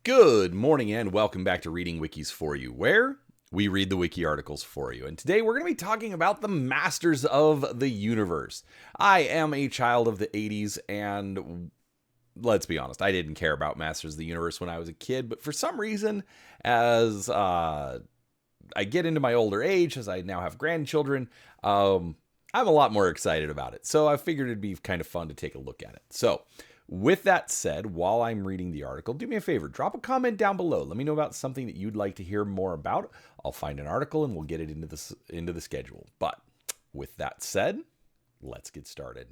Good morning and welcome back to Reading Wikis for You, where we read the wiki articles for you. And today we're going to be talking about the Masters of the Universe. I am a child of the 80s, and let's be honest, I didn't care about Masters of the Universe when I was a kid, but for some reason, as I get into my older age, as I now have grandchildren, I'm a lot more excited about it. So I figured it'd be kind of fun to take a look at it. So with that said, while I'm reading the article, do me a favor, drop a comment down below. Let me know about something that you'd like to hear more about. I'll find an article and we'll get it into the schedule. But with that said, let's get started.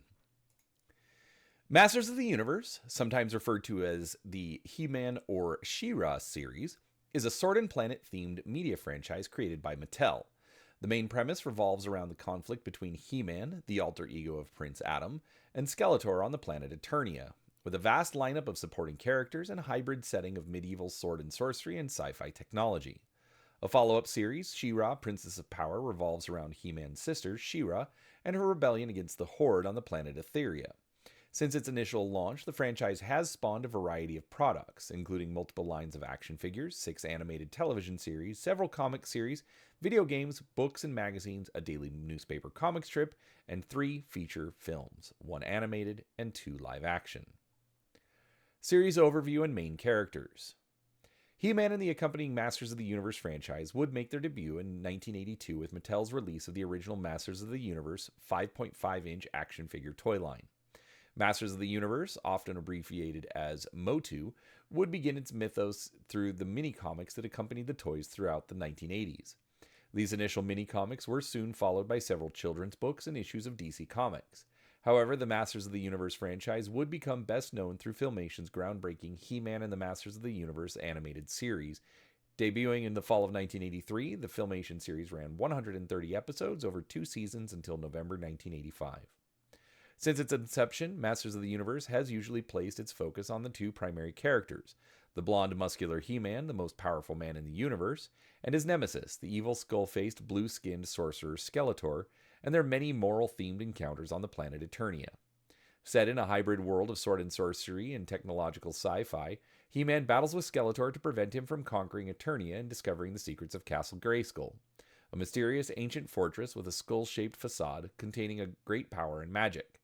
Masters of the Universe, sometimes referred to as the He-Man or She-Ra series, is a Sword and Planet themed media franchise created by Mattel. The main premise revolves around the conflict between He-Man, the alter ego of Prince Adam, and Skeletor on the planet Eternia, with a vast lineup of supporting characters and a hybrid setting of medieval sword and sorcery and sci-fi technology. A follow-up series, She-Ra, Princess of Power, revolves around He-Man's sister, She-Ra, and her rebellion against the Horde on the planet Etheria. Since its initial launch, the franchise has spawned a variety of products, including multiple lines of action figures, 6 animated television series, several comic series, video games, books and magazines, a daily newspaper comic strip, and 3 feature films, 1 animated and 2 live action. Series overview and main characters. He-Man and the accompanying Masters of the Universe franchise would make their debut in 1982 with Mattel's release of the original Masters of the Universe 5.5-inch action figure toy line. Masters of the Universe, often abbreviated as MOTU, would begin its mythos through the mini-comics that accompanied the toys throughout the 1980s. These initial mini-comics were soon followed by several children's books and issues of DC Comics. However, the Masters of the Universe franchise would become best known through Filmation's groundbreaking He-Man and the Masters of the Universe animated series. Debuting in the fall of 1983, the Filmation series ran 130 episodes over 2 seasons until November 1985. Since its inception, Masters of the Universe has usually placed its focus on the 2 primary characters, the blonde, muscular He-Man, the most powerful man in the universe, and his nemesis, the evil, skull-faced, blue-skinned sorcerer Skeletor, and their many moral-themed encounters on the planet Eternia. Set in a hybrid world of sword and sorcery and technological sci-fi, He-Man battles with Skeletor to prevent him from conquering Eternia and discovering the secrets of Castle Grayskull, a mysterious ancient fortress with a skull-shaped facade containing a great power and magic.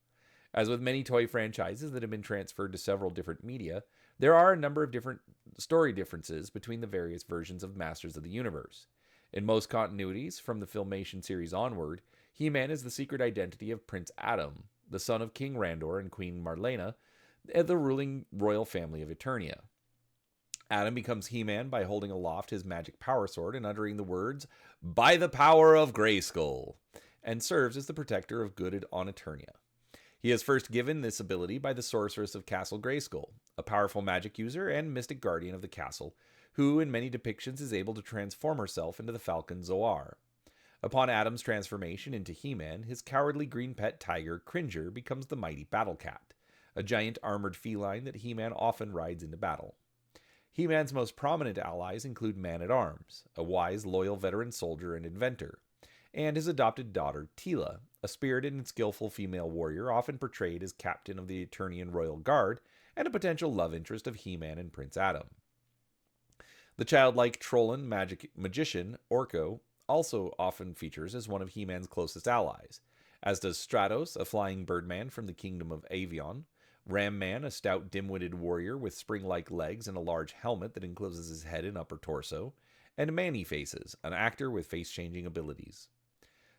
As with many toy franchises that have been transferred to several different media, there are a number of different story differences between the various versions of Masters of the Universe. In most continuities, from the Filmation series onward, He-Man is the secret identity of Prince Adam, the son of King Randor and Queen Marlena, the ruling royal family of Eternia. Adam becomes He-Man by holding aloft his magic power sword and uttering the words, "By the power of Grayskull," and serves as the protector of good on Eternia. He is first given this ability by the sorceress of Castle Grayskull, a powerful magic user and mystic guardian of the castle, who in many depictions is able to transform herself into the Falcon Zoar. Upon Adam's transformation into He-Man, his cowardly green pet tiger, Cringer, becomes the mighty Battle Cat, a giant armored feline that He-Man often rides into battle. He-Man's most prominent allies include Man-at-Arms, a wise, loyal veteran soldier and inventor, and his adopted daughter, Teela, a spirited and skillful female warrior often portrayed as captain of the Eternian Royal Guard and a potential love interest of He-Man and Prince Adam. The childlike Trollan magician, Orko, also often features as one of He-Man's closest allies, as does Stratos, a flying birdman from the kingdom of Avion, Ram-Man, a stout dim-witted warrior with spring-like legs and a large helmet that encloses his head and upper torso, and Man-E-Faces, an actor with face-changing abilities.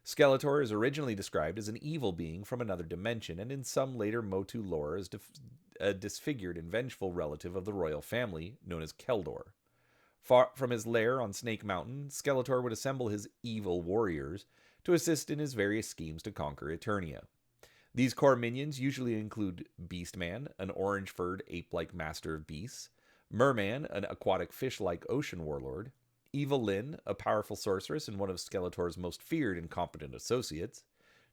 Skeletor is originally described as an evil being from another dimension, and in some later Motu lore as a disfigured and vengeful relative of the royal family, known as Keldor. Far from his lair on Snake Mountain, Skeletor would assemble his evil warriors to assist in his various schemes to conquer Eternia. These core minions usually include Beastman, an orange-furred ape-like master of beasts, Merman, an aquatic fish-like ocean warlord, Evil Lyn, a powerful sorceress and one of Skeletor's most feared and competent associates,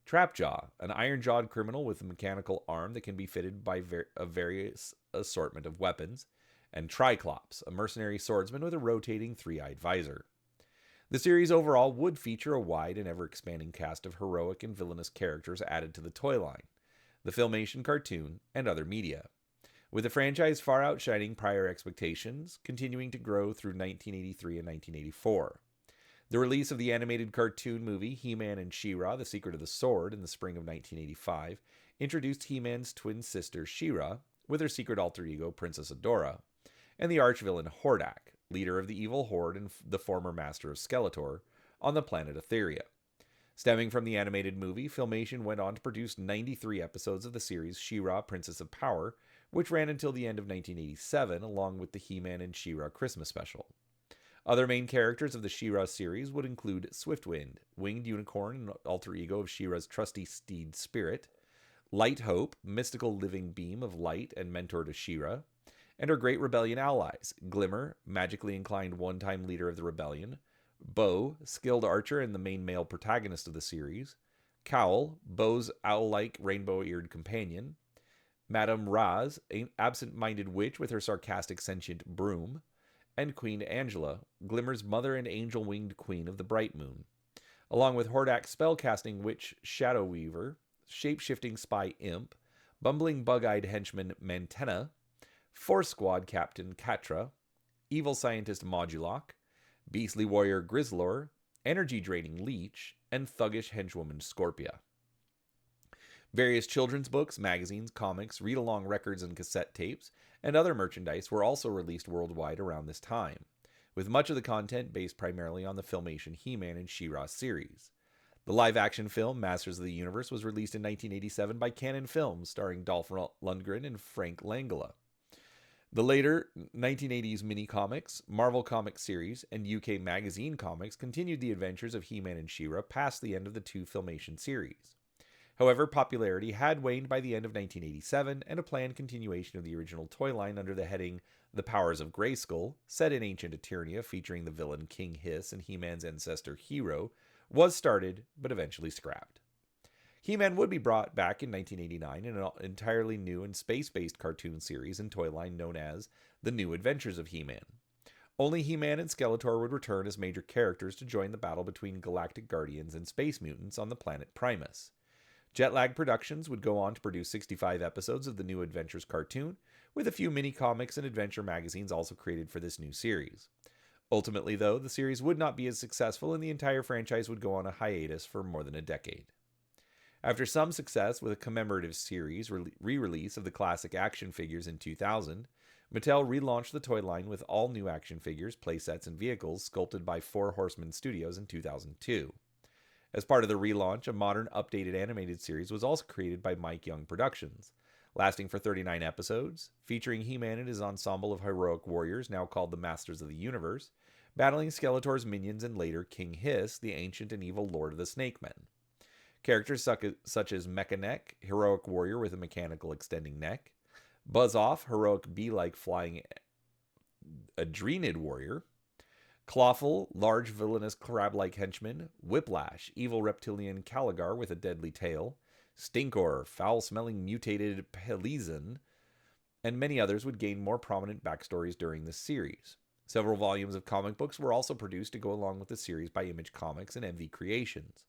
Trapjaw, an iron-jawed criminal with a mechanical arm that can be fitted by a various assortment of weapons, and Triclops, a mercenary swordsman with a rotating three-eyed visor. The series overall would feature a wide and ever-expanding cast of heroic and villainous characters added to the toy line, the Filmation cartoon, and other media. with the franchise far outshining prior expectations, continuing to grow through 1983 and 1984. The release of the animated cartoon movie He-Man and She-Ra, The Secret of the Sword, in the spring of 1985, introduced He-Man's twin sister She-Ra, with her secret alter ego Princess Adora, and the arch-villain Hordak, leader of the evil Horde and the former master of Skeletor, on the planet Etheria. Stemming from the animated movie, Filmation went on to produce 93 episodes of the series She-Ra, Princess of Power, which ran until the end of 1987, along with the He-Man and She-Ra Christmas special. Other main characters of the She-Ra series would include Swiftwind, winged unicorn and alter ego of She-Ra's trusty steed Spirit, Light Hope, mystical living beam of light and mentor to She-Ra, and her great rebellion allies, Glimmer, magically inclined one-time leader of the rebellion, Bo, skilled archer and the main male protagonist of the series, Cowl, Bo's owl-like rainbow-eared companion, Madame Raz, an absent-minded witch with her sarcastic sentient broom, and Queen Angela, Glimmer's mother and angel-winged queen of the Bright Moon, along with Hordak's spellcasting witch Shadow Weaver, shape-shifting spy Imp, bumbling bug-eyed henchman Mantenna, Force Squad Captain Katra, evil scientist Modulok, beastly warrior Grizzlor, energy-draining Leech, and thuggish henchwoman Scorpia. Various children's books, magazines, comics, read-along records and cassette tapes, and other merchandise were also released worldwide around this time, with much of the content based primarily on the Filmation He-Man and She-Ra series. The live-action film Masters of the Universe was released in 1987 by Canon Films, starring Dolph Lundgren and Frank Langella. The later 1980s mini-comics, Marvel Comics series, and UK Magazine comics continued the adventures of He-Man and She-Ra past the end of the two Filmation series. However, popularity had waned by the end of 1987, and a planned continuation of the original toy line under the heading The Powers of Grayskull, set in ancient Eternia featuring the villain King Hiss and He-Man's ancestor Hero, was started, but eventually scrapped. He-Man would be brought back in 1989 in an entirely new and space-based cartoon series and toy line known as The New Adventures of He-Man. Only He-Man and Skeletor would return as major characters to join the battle between galactic guardians and space mutants on the planet Primus. Jetlag Productions would go on to produce 65 episodes of the New Adventures cartoon, with a few mini-comics and adventure magazines also created for this new series. Ultimately, though, the series would not be as successful and the entire franchise would go on a hiatus for more than a decade. After some success with a commemorative series re-release of the classic action figures in 2000, Mattel relaunched the toy line with all new action figures, playsets, and vehicles sculpted by Four Horsemen Studios in 2002. As part of the relaunch, a modern, updated animated series was also created by Mike Young Productions, lasting for 39 episodes, featuring He-Man and his ensemble of heroic warriors, now called the Masters of the Universe, battling Skeletor's minions and later King Hiss, the ancient and evil Lord of the Snake Men. Characters such as Mechaneck, heroic warrior with a mechanical extending neck, Buzz-Off, heroic bee-like flying adrenid warrior, Clawful, large villainous crab-like henchman, Whiplash, evil reptilian Caligar with a deadly tail, Stinkor, foul-smelling mutated Pelizan, and many others would gain more prominent backstories during this series. Several volumes of comic books were also produced to go along with the series by Image Comics and MV Creations.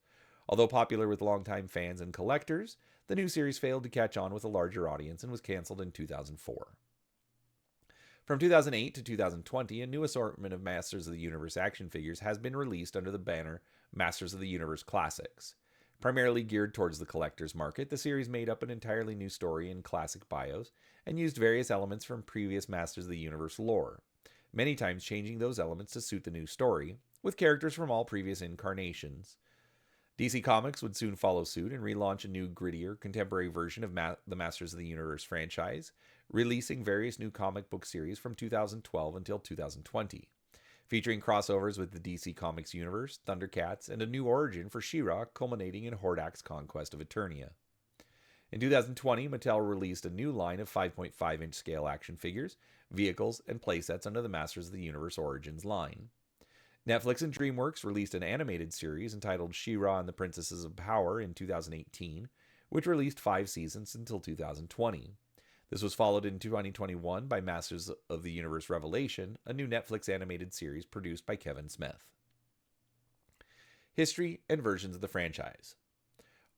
Although popular with longtime fans and collectors, the new series failed to catch on with a larger audience and was canceled in 2004. From 2008 to 2020, a new assortment of Masters of the Universe action figures has been released under the banner Masters of the Universe Classics. Primarily geared towards the collector's market, the series made up an entirely new story and classic bios, and used various elements from previous Masters of the Universe lore, many times changing those elements to suit the new story, with characters from all previous incarnations. DC Comics would soon follow suit and relaunch a new, grittier, contemporary version of the Masters of the Universe franchise, releasing various new comic book series from 2012 until 2020, featuring crossovers with the DC Comics universe, Thundercats, and a new origin for She-Ra, culminating in Hordak's conquest of Eternia. In 2020, Mattel released a new line of 5.5-inch scale action figures, vehicles, and playsets under the Masters of the Universe Origins line. Netflix and DreamWorks released an animated series entitled She-Ra and the Princesses of Power in 2018, which released 5 seasons until 2020. This was followed in 2021 by Masters of the Universe Revelation, a new Netflix animated series produced by Kevin Smith. History and versions of the franchise.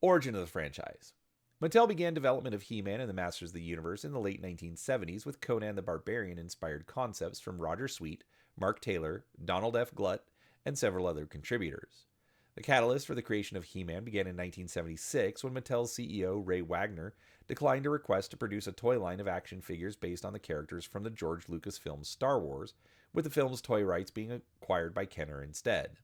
Origin of the franchise. Mattel began development of He-Man and the Masters of the Universe in the late 1970s with Conan the Barbarian inspired concepts from Roger Sweet, Mark Taylor, Donald F. Glut, and several other contributors. The catalyst for the creation of He-Man began in 1976 when Mattel's CEO Ray Wagner declined a request to produce a toy line of action figures based on the characters from the George Lucas film Star Wars, with the film's toy rights being acquired by Kenner instead.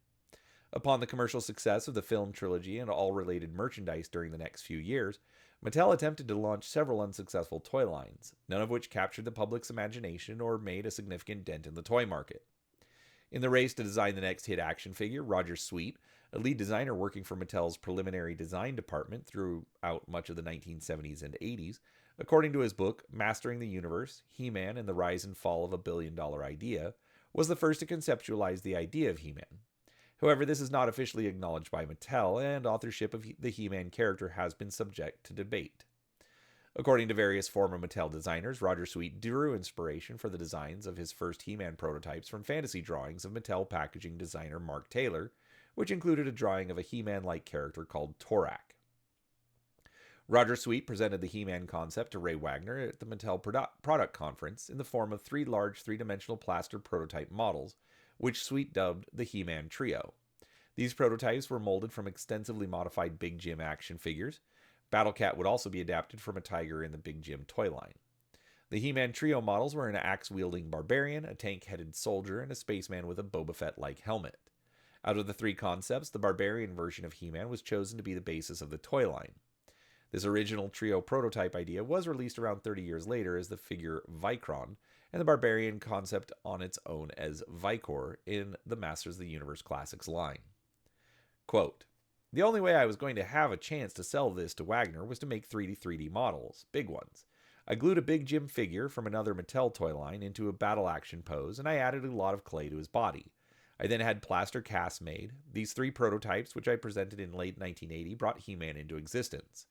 Upon the commercial success of the film trilogy and all related merchandise during the next few years, Mattel attempted to launch several unsuccessful toy lines, none of which captured the public's imagination or made a significant dent in the toy market. In the race to design the next hit action figure, Roger Sweet, a lead designer working for Mattel's preliminary design department throughout much of the 1970s and 80s, according to his book Mastering the Universe, He-Man and the Rise and Fall of a Billion-Dollar Idea, was the first to conceptualize the idea of He-Man. However, this is not officially acknowledged by Mattel, and authorship of the He-Man character has been subject to debate. According to various former Mattel designers, Roger Sweet drew inspiration for the designs of his first He-Man prototypes from fantasy drawings of Mattel packaging designer Mark Taylor, which included a drawing of a He-Man-like character called Torak. Roger Sweet presented the He-Man concept to Ray Wagner at the Mattel Product Conference in the form of 3 large three-dimensional plaster prototype models, which Sweet dubbed the He-Man Trio. These prototypes were molded from extensively modified Big Jim action figures. Battle Cat would also be adapted from a tiger in the Big Jim toy line. The He-Man Trio models were an axe-wielding barbarian, a tank-headed soldier, and a spaceman with a Boba Fett-like helmet. Out of the 3 concepts, the barbarian version of He-Man was chosen to be the basis of the toy line. This original trio prototype idea was released around 30 years later as the figure Vicron, and the barbarian concept on its own as Vicor in the Masters of the Universe Classics line. Quote, "The only way I was going to have a chance to sell this to Wagner was to make 3D models, big ones. I glued a Big Jim figure from another Mattel toy line into a battle action pose, and I added a lot of clay to his body. I then had plaster casts made. These 3 prototypes, which I presented in late 1980, brought He-Man into existence.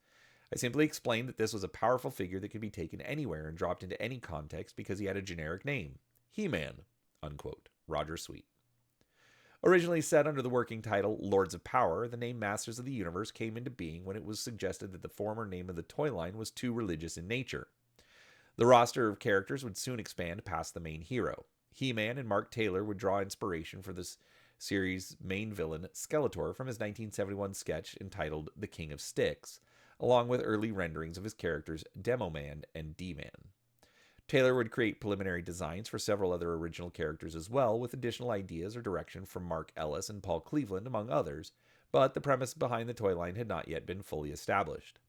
I simply explained that this was a powerful figure that could be taken anywhere and dropped into any context because he had a generic name, He-Man," unquote, Roger Sweet. Originally set under the working title Lords of Power, the name Masters of the Universe came into being when it was suggested that the former name of the toy line was too religious in nature. The roster of characters would soon expand past the main hero. He-Man and Mark Taylor would draw inspiration for this series' main villain, Skeletor, from his 1971 sketch entitled The King of Sticks, along with early renderings of his characters Demo Man and D-Man. Taylor would create preliminary designs for several other original characters as well, with additional ideas or direction from Mark Ellis and Paul Cleveland, among others, but the premise behind the toy line had not yet been fully established.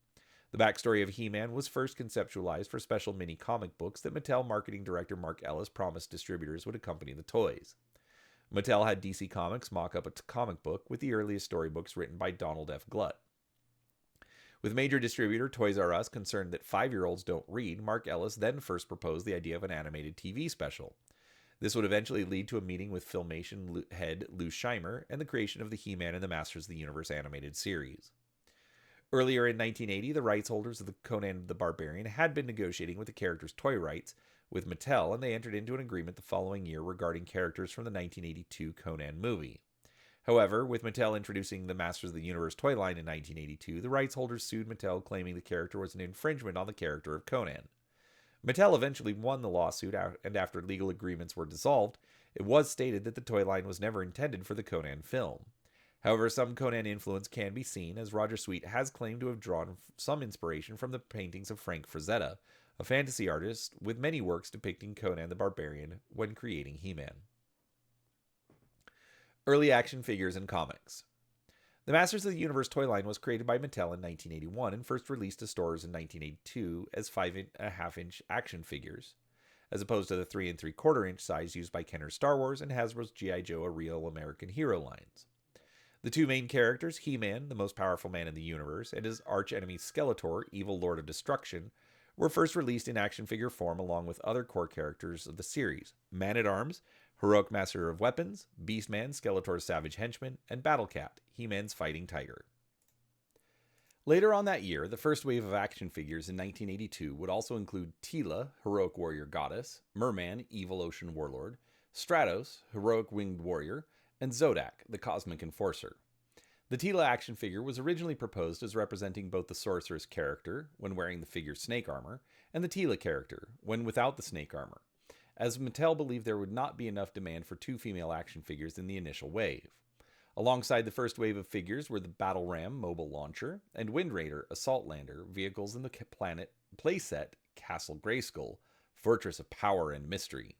The backstory of He-Man was first conceptualized for special mini-comic books that Mattel marketing director Mark Ellis promised distributors would accompany the toys. Mattel had DC Comics mock up a comic book with the earliest storybooks written by Donald F. Glut. With major distributor Toys R Us concerned that 5-year-olds don't read, Mark Ellis then first proposed the idea of an animated TV special. This would eventually lead to a meeting with Filmation head Lou Scheimer and the creation of the He-Man and the Masters of the Universe animated series. Earlier in 1980, the rights holders of the Conan the Barbarian had been negotiating with the character's toy rights with Mattel, and they entered into an agreement the following year regarding characters from the 1982 Conan movie. However, with Mattel introducing the Masters of the Universe toy line in 1982, the rights holders sued Mattel, claiming the character was an infringement on the character of Conan. Mattel eventually won the lawsuit, and after legal agreements were dissolved, it was stated that the toy line was never intended for the Conan film. However, some Conan influence can be seen, as Roger Sweet has claimed to have drawn some inspiration from the paintings of Frank Frazetta, a fantasy artist with many works depicting Conan the Barbarian when creating He-Man. Early action figures and comics. The Masters of the Universe toy line was created by Mattel in 1981 and first released to stores in 1982 as 5.5-inch action figures, as opposed to the 3 3/4-inch size used by Kenner's Star Wars and Hasbro's G.I. Joe: A Real American Hero lines. The 2 main characters, He-Man, the most powerful man in the universe, and his arch-enemy Skeletor, evil lord of destruction, were first released in action figure form along with other core characters of the series, Man-at-Arms, Heroic Master of Weapons, Beastman, Skeletor's savage henchman, and Battle Cat, He-Man's fighting tiger. Later on that year, the first wave of action figures in 1982 would also include Teela, Heroic Warrior Goddess, Merman, Evil Ocean Warlord, Stratos, Heroic Winged Warrior, and Zodak, the Cosmic Enforcer. The Tila action figure was originally proposed as representing both the sorceress character, when wearing the figure's snake armor, and the Tila character, when without the snake armor, as Mattel believed there would not be enough demand for two female action figures in the initial wave. Alongside the first wave of figures were the Battle Ram mobile launcher and Wind Raider assault lander vehicles in the planet playset Castle Grayskull, Fortress of Power and Mystery.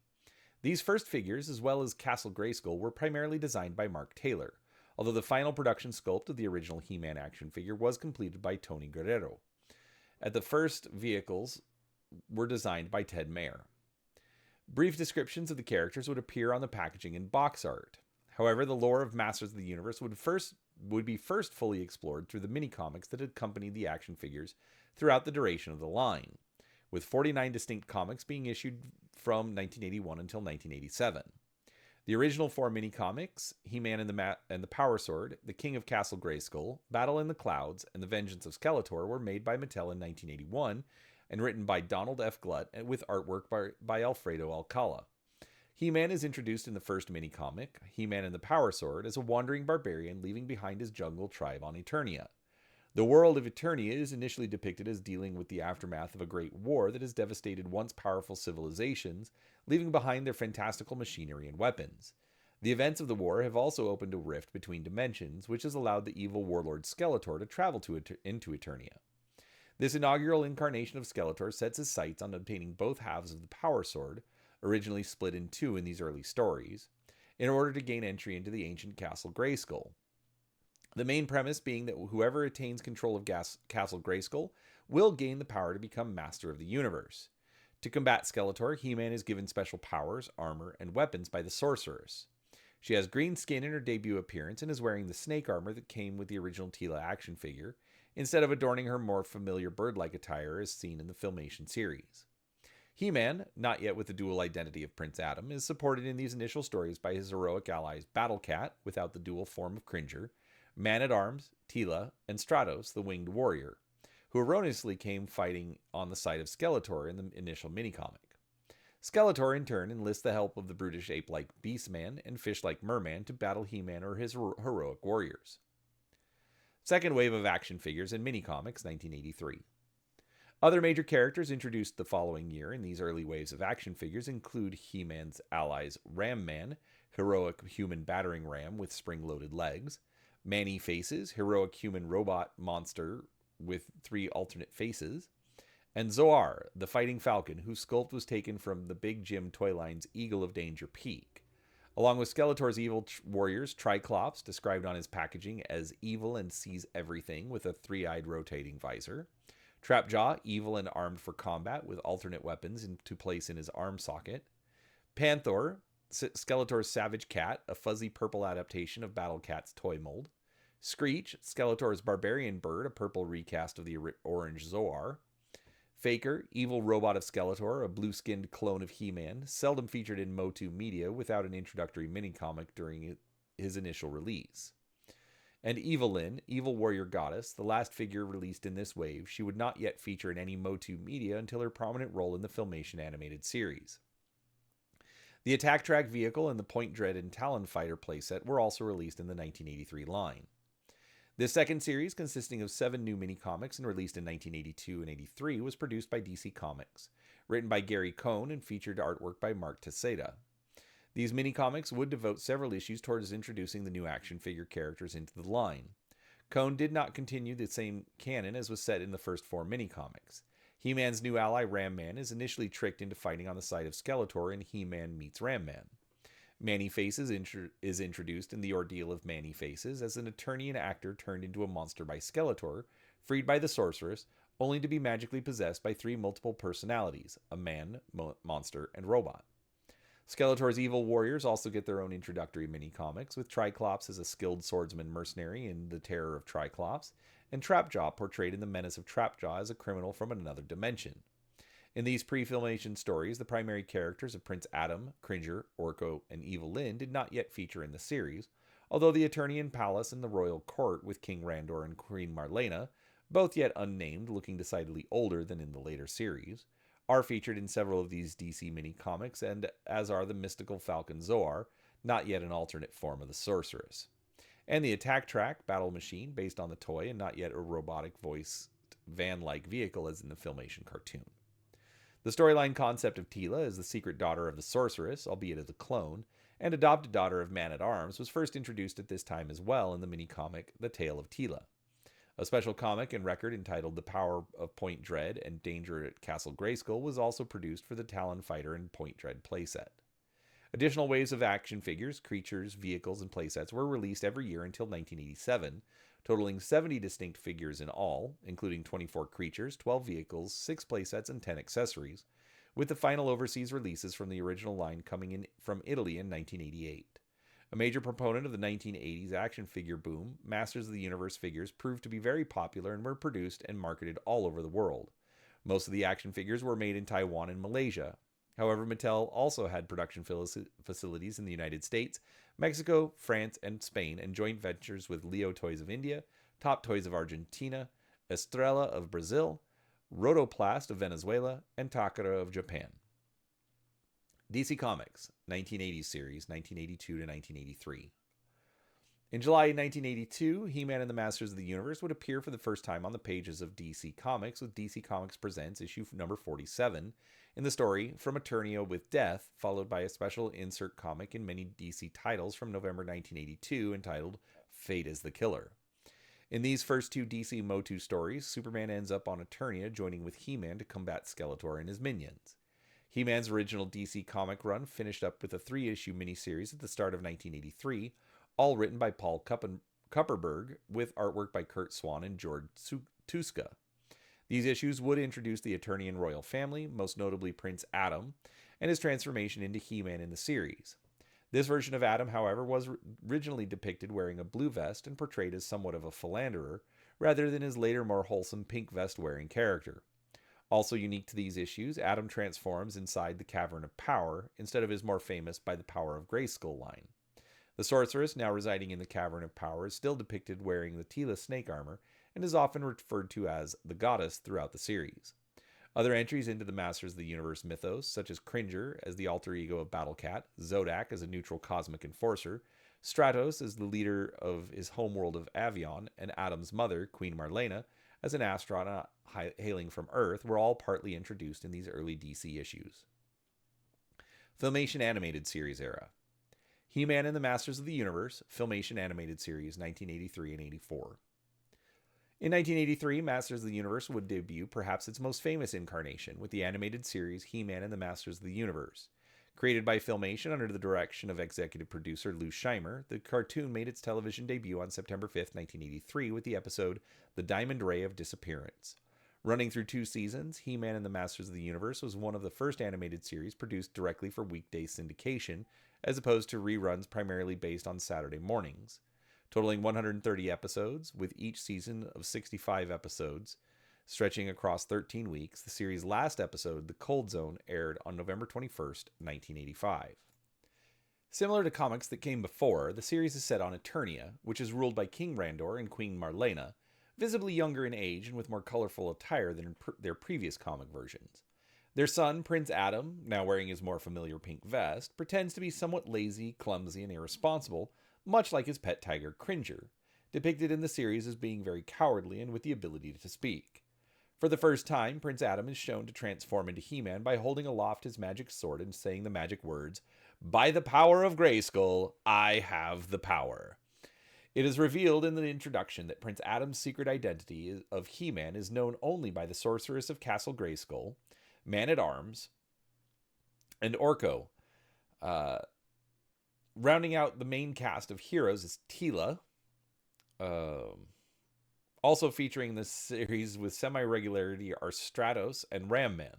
These first figures, as well as Castle Grayskull, were primarily designed by Mark Taylor, although the final production sculpt of the original He-Man action figure was completed by Tony Guerrero. The first vehicles were designed by Ted Mayer. Brief descriptions of the characters would appear on the packaging and box art. However, the lore of Masters of the Universe would be first fully explored through the mini-comics that accompanied the action figures throughout the duration of the line, with 49 distinct comics being issued from 1981 until 1987. The original 4 mini-comics, He-Man and the Power Sword, The King of Castle Grayskull, Battle in the Clouds, and The Vengeance of Skeletor were made by Mattel in 1981 and written by Donald F. Glut with artwork by Alfredo Alcala. He-Man is introduced in the first mini-comic, He-Man and the Power Sword, as a wandering barbarian leaving behind his jungle tribe on Eternia. The world of Eternia is initially depicted as dealing with the aftermath of a great war that has devastated once powerful civilizations, leaving behind their fantastical machinery and weapons. The events of the war have also opened a rift between dimensions, which has allowed the evil warlord Skeletor to travel into Eternia. This inaugural incarnation of Skeletor sets his sights on obtaining both halves of the Power Sword, originally split in two in these early stories, in order to gain entry into the ancient Castle Grayskull. The main premise being that whoever attains control of Castle Grayskull will gain the power to become master of the universe. To combat Skeletor, He-Man is given special powers, armor, and weapons by the sorceress. She has green skin in her debut appearance and is wearing the snake armor that came with the original Tila action figure, instead of adorning her more familiar bird-like attire as seen in the Filmation series. He-Man, not yet with the dual identity of Prince Adam, is supported in these initial stories by his heroic allies Battle Cat, without the dual form of Cringer, Man-at-Arms, Tila, and Stratos, the Winged Warrior, who erroneously came fighting on the side of Skeletor in the initial mini-comic. Skeletor, in turn, enlists the help of the brutish ape-like Beastman and fish-like Merman to battle He-Man or his heroic warriors. Second wave of action figures in mini-comics, 1983. Other major characters introduced the following year in these early waves of action figures include He-Man's allies Ram Man, heroic human battering ram with spring-loaded legs, Man-E-Faces, heroic human robot monster with 3 alternate faces, and Zoar, the fighting falcon, whose sculpt was taken from the Big Jim toy line's Eagle of Danger Peak. Along with Skeletor's evil warriors, Triclops, described on his packaging as evil and sees everything with a 3-eyed rotating visor. Trapjaw, evil and armed for combat with alternate weapons to place in his arm socket. Panther, Skeletor's savage cat, a fuzzy purple adaptation of Battle Cat's toy mold. Screech, Skeletor's barbarian bird, a purple recast of the orange Zoar. Faker, evil robot of Skeletor, a blue-skinned clone of He-Man, seldom featured in Motu media without an introductory mini-comic during his initial release. And Evelyn, evil warrior goddess, the last figure released in this wave. She would not yet feature in any Motu media until her prominent role in the Filmation animated series. The Attack Track vehicle and the Point Dread and Talon Fighter playset were also released in the 1983 line. This second series, consisting of 7 new mini-comics and released in 1982 and 83, was produced by DC Comics, written by Gary Cohn and featured artwork by Mark Teixeira. These mini-comics would devote several issues towards introducing the new action figure characters into the line. Cohn did not continue the same canon as was set in the first 4 mini-comics. He-Man's new ally, Ram Man, is initially tricked into fighting on the side of Skeletor in He-Man Meets Ram Man. Man-E-Faces is introduced in the ordeal of Man-E-Faces as an Eternian actor turned into a monster by Skeletor, freed by the sorceress, only to be magically possessed by 3 multiple personalities, a man, monster, and robot. Skeletor's evil warriors also get their own introductory mini-comics, with Triclops as a skilled swordsman mercenary in The Terror of Triclops, and Trapjaw portrayed in The Menace of Trapjaw as a criminal from another dimension. In these pre-Filmation stories, the primary characters of Prince Adam, Cringer, Orko, and Evil Lyn did not yet feature in the series, although the Eternian Palace and the Royal Court with King Randor and Queen Marlena, both yet unnamed, looking decidedly older than in the later series, are featured in several of these DC mini-comics, and as are the mystical Falcon Zoar, not yet an alternate form of the sorceress. and the Attack Track battle machine based on the toy and not yet a robotic voiced van-like vehicle as in the Filmation cartoon. The storyline concept of Tila as the secret daughter of the sorceress, albeit as a clone, and adopted daughter of Man-at-Arms was first introduced at this time as well in the mini-comic The Tale of Tila. A special comic and record entitled The Power of Point Dread and Danger at Castle Grayskull was also produced for the Talon Fighter and Point Dread playset. Additional waves of action figures, creatures, vehicles, and playsets were released every year until 1987, totaling 70 distinct figures in all, including 24 creatures, 12 vehicles, 6 playsets, and 10 accessories, with the final overseas releases from the original line coming in from Italy in 1988. A major proponent of the 1980s action figure boom, Masters of the Universe figures proved to be very popular and were produced and marketed all over the world. Most of the action figures were made in Taiwan and Malaysia. However, Mattel also had production facilities in the United States, Mexico, France, and Spain, and joint ventures with Leo Toys of India, Top Toys of Argentina, Estrella of Brazil, Rotoplast of Venezuela, and Takara of Japan. DC Comics, 1980s series, 1982 to 1983. In July 1982, He-Man and the Masters of the Universe would appear for the first time on the pages of DC Comics with DC Comics Presents issue number 47, in the story From Eternia with Death, followed by a special insert comic in many DC titles from November 1982 entitled Fate is the Killer. In these first two DC Motu stories, Superman ends up on Eternia joining with He-Man to combat Skeletor and his minions. He-Man's original DC comic run finished up with a 3-issue miniseries at the start of 1983, all written by Paul Kupperberg, with artwork by Kurt Swan and George Tuska. These issues would introduce the Eternian royal family, most notably Prince Adam, and his transformation into He-Man in the series. This version of Adam, however, was originally depicted wearing a blue vest and portrayed as somewhat of a philanderer, rather than his later more wholesome pink vest-wearing character. Also unique to these issues, Adam transforms inside the Cavern of Power, instead of his more famous By the Power of Grayskull line. The sorceress, now residing in the Cavern of Power, is still depicted wearing the Tila snake armor, and is often referred to as the Goddess throughout the series. Other entries into the Masters of the Universe mythos, such as Cringer as the alter ego of Battlecat, Zodak as a neutral cosmic enforcer, Stratos as the leader of his homeworld of Avion, and Adam's mother, Queen Marlena, as an astronaut hailing from Earth, were all partly introduced in these early DC issues. Filmation Animated Series era. He-Man and the Masters of the Universe, Filmation Animated Series, 1983 and 84. In 1983, Masters of the Universe would debut perhaps its most famous incarnation with the animated series He-Man and the Masters of the Universe. Created by Filmation under the direction of executive producer Lou Scheimer, the cartoon made its television debut on September 5, 1983 with the episode The Diamond Ray of Disappearance. Running through 2 seasons, He-Man and the Masters of the Universe was one of the first animated series produced directly for weekday syndication, as opposed to reruns primarily based on Saturday mornings. Totaling 130 episodes, with each season of 65 episodes, stretching across 13 weeks, the series' last episode, The Cold Zone, aired on November 21st, 1985. Similar to comics that came before, the series is set on Eternia, which is ruled by King Randor and Queen Marlena, visibly younger in age and with more colorful attire than in their previous comic versions. Their son, Prince Adam, now wearing his more familiar pink vest, pretends to be somewhat lazy, clumsy, and irresponsible, much like his pet tiger Cringer, depicted in the series as being very cowardly and with the ability to speak. For the first time, Prince Adam is shown to transform into He-Man by holding aloft his magic sword and saying the magic words, "By the power of Grayskull, I have the power." It is revealed in the introduction that Prince Adam's secret identity of He-Man is known only by the sorceress of Castle Grayskull, Man-at-Arms, and Orko. Rounding out the main cast of heroes is Tila, also featuring in this series with semi-regularity are Stratos and Ram Man.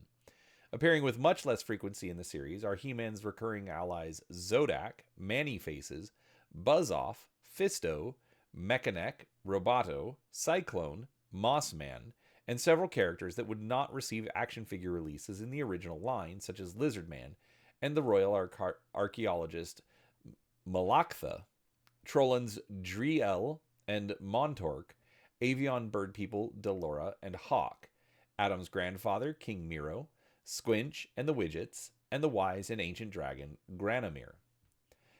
Appearing with much less frequency in the series are He-Man's recurring allies Zodak, Man-E-Faces, Buzz-Off, Fisto, Mechaneck, Roboto, Cyclone, Mossman, and several characters that would not receive action figure releases in the original line, such as Lizard Man and the royal archaeologist Malaktha, Trollan's Driel and Montork, Avion bird people Delora and Hawk, Adam's grandfather King Miro, Squinch and the Widgets, and the wise and ancient dragon Granamir.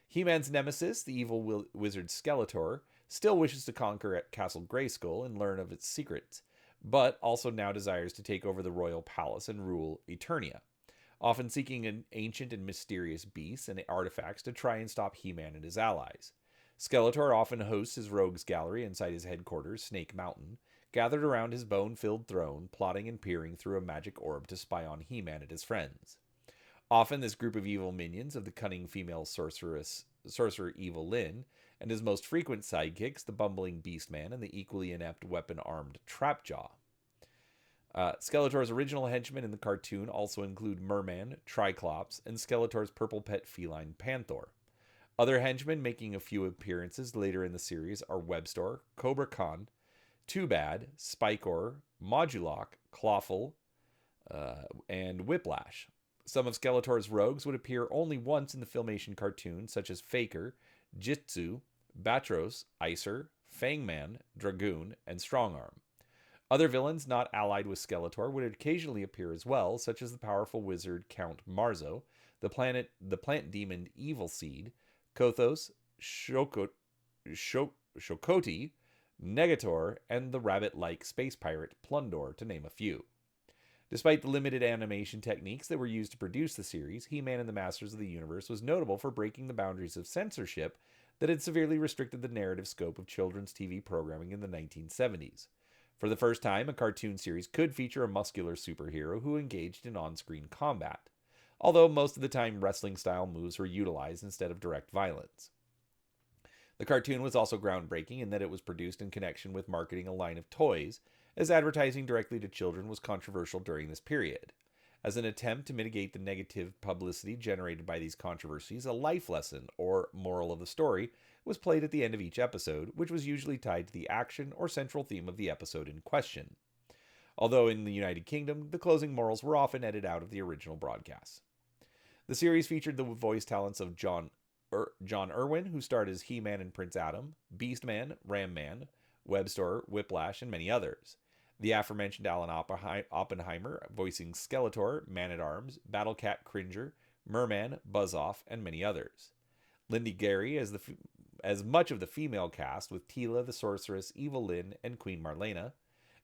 He-Man's nemesis, the evil wizard Skeletor, still wishes to conquer Castle Grayskull and learn of its secrets, but also now desires to take over the royal palace and rule Eternia, often seeking an ancient and mysterious beasts and artifacts to try and stop He-Man and his allies. Skeletor often hosts his rogues gallery inside his headquarters, Snake Mountain, gathered around his bone-filled throne, plotting and peering through a magic orb to spy on He-Man and his friends. Often this group of evil minions of the cunning female sorcerer Evil Lyn, and his most frequent sidekicks, the bumbling Beastman and the equally inept weapon-armed Trapjaw. Skeletor's original henchmen in the cartoon also include Merman, Triclops, and Skeletor's purple pet feline Panther. Other henchmen making a few appearances later in the series are Webstor, Cobra Khan, Too Bad, Spikor, Modulok, Clawful, and Whiplash. Some of Skeletor's rogues would appear only once in the Filmation cartoon, such as Faker, Jitsu, Batros, Icer, Fangman, Dragoon, and Strongarm. Other villains not allied with Skeletor would occasionally appear as well, such as the powerful wizard Count Marzo, the plant demon Evil Seed, Kothos, Shokoti, Negator, and the rabbit-like space pirate Plundor, to name a few. Despite the limited animation techniques that were used to produce the series, He-Man and the Masters of the Universe was notable for breaking the boundaries of censorship that had severely restricted the narrative scope of children's TV programming in the 1970s. For the first time, a cartoon series could feature a muscular superhero who engaged in on-screen combat, although most of the time wrestling-style moves were utilized instead of direct violence. The cartoon was also groundbreaking in that it was produced in connection with marketing a line of toys, as advertising directly to children was controversial during this period. As an attempt to mitigate the negative publicity generated by these controversies, a life lesson, or moral of the story, was played at the end of each episode, which was usually tied to the action or central theme of the episode in question. Although in the United Kingdom, the closing morals were often edited out of the original broadcasts. The series featured the voice talents of John Irwin, who starred as He-Man and Prince Adam, Beastman, Ram-Man, Webstor, Whiplash, and many others. The aforementioned Alan Oppenheimer, voicing Skeletor, Man-at-Arms, Battle-Cat Cringer, Merman, Buzz-Off, and many others. Lindy Gary as much of the female cast, with Teela the Sorceress, Evil Lyn, and Queen Marlena,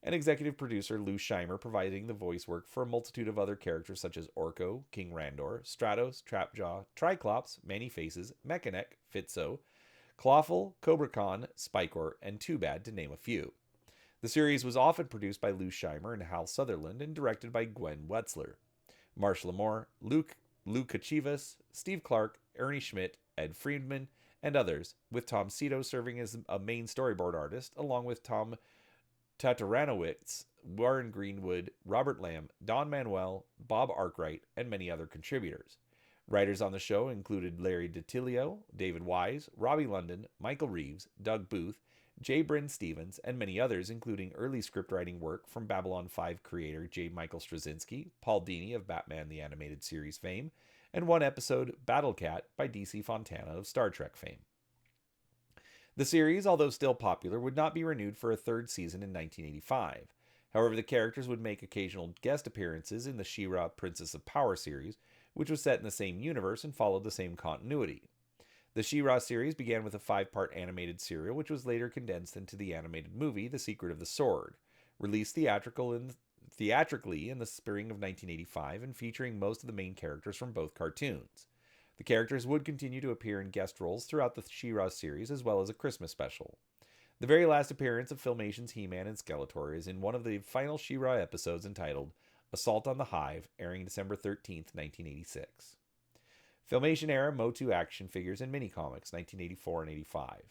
and executive producer Lou Scheimer providing the voice work for a multitude of other characters such as Orko, King Randor, Stratos, Trapjaw, Triclops, Many Faces, Mechaneck, Fitzo, Clawful, Cobra Khan, Spikor, and Too Bad, to name a few. The series was often produced by Lou Scheimer and Hal Sutherland and directed by Gwen Wetzler. Marsh Lamore, Lou Kachivas, Steve Clark, Ernie Schmidt, Ed Friedman, and others, with Tom Cito serving as a main storyboard artist, along with Tom Tataranowicz, Warren Greenwood, Robert Lamb, Don Manuel, Bob Arkwright, and many other contributors. Writers on the show included Larry DiTilio, David Wise, Robbie London, Michael Reeves, Doug Booth, J. Bryn Stevens, and many others, including early scriptwriting work from Babylon 5 creator J. Michael Straczynski, Paul Dini of Batman the Animated Series fame, and one episode, Battle Cat, by DC Fontana of Star Trek fame. The series, although still popular, would not be renewed for a third season in 1985. However, the characters would make occasional guest appearances in the She-Ra Princess of Power series, which was set in the same universe and followed the same continuity. The She-Ra series began with a 5-part animated serial, which was later condensed into the animated movie The Secret of the Sword, released theatrically in the spring of 1985 and featuring most of the main characters from both cartoons. The characters would continue to appear in guest roles throughout the She-Ra series, as well as a Christmas special. The very last appearance of Filmation's He-Man and Skeletor is in one of the final She-Ra episodes entitled Assault on the Hive, airing December 13th, 1986. Filmation era Motu action figures and mini-comics, 1984 and 85.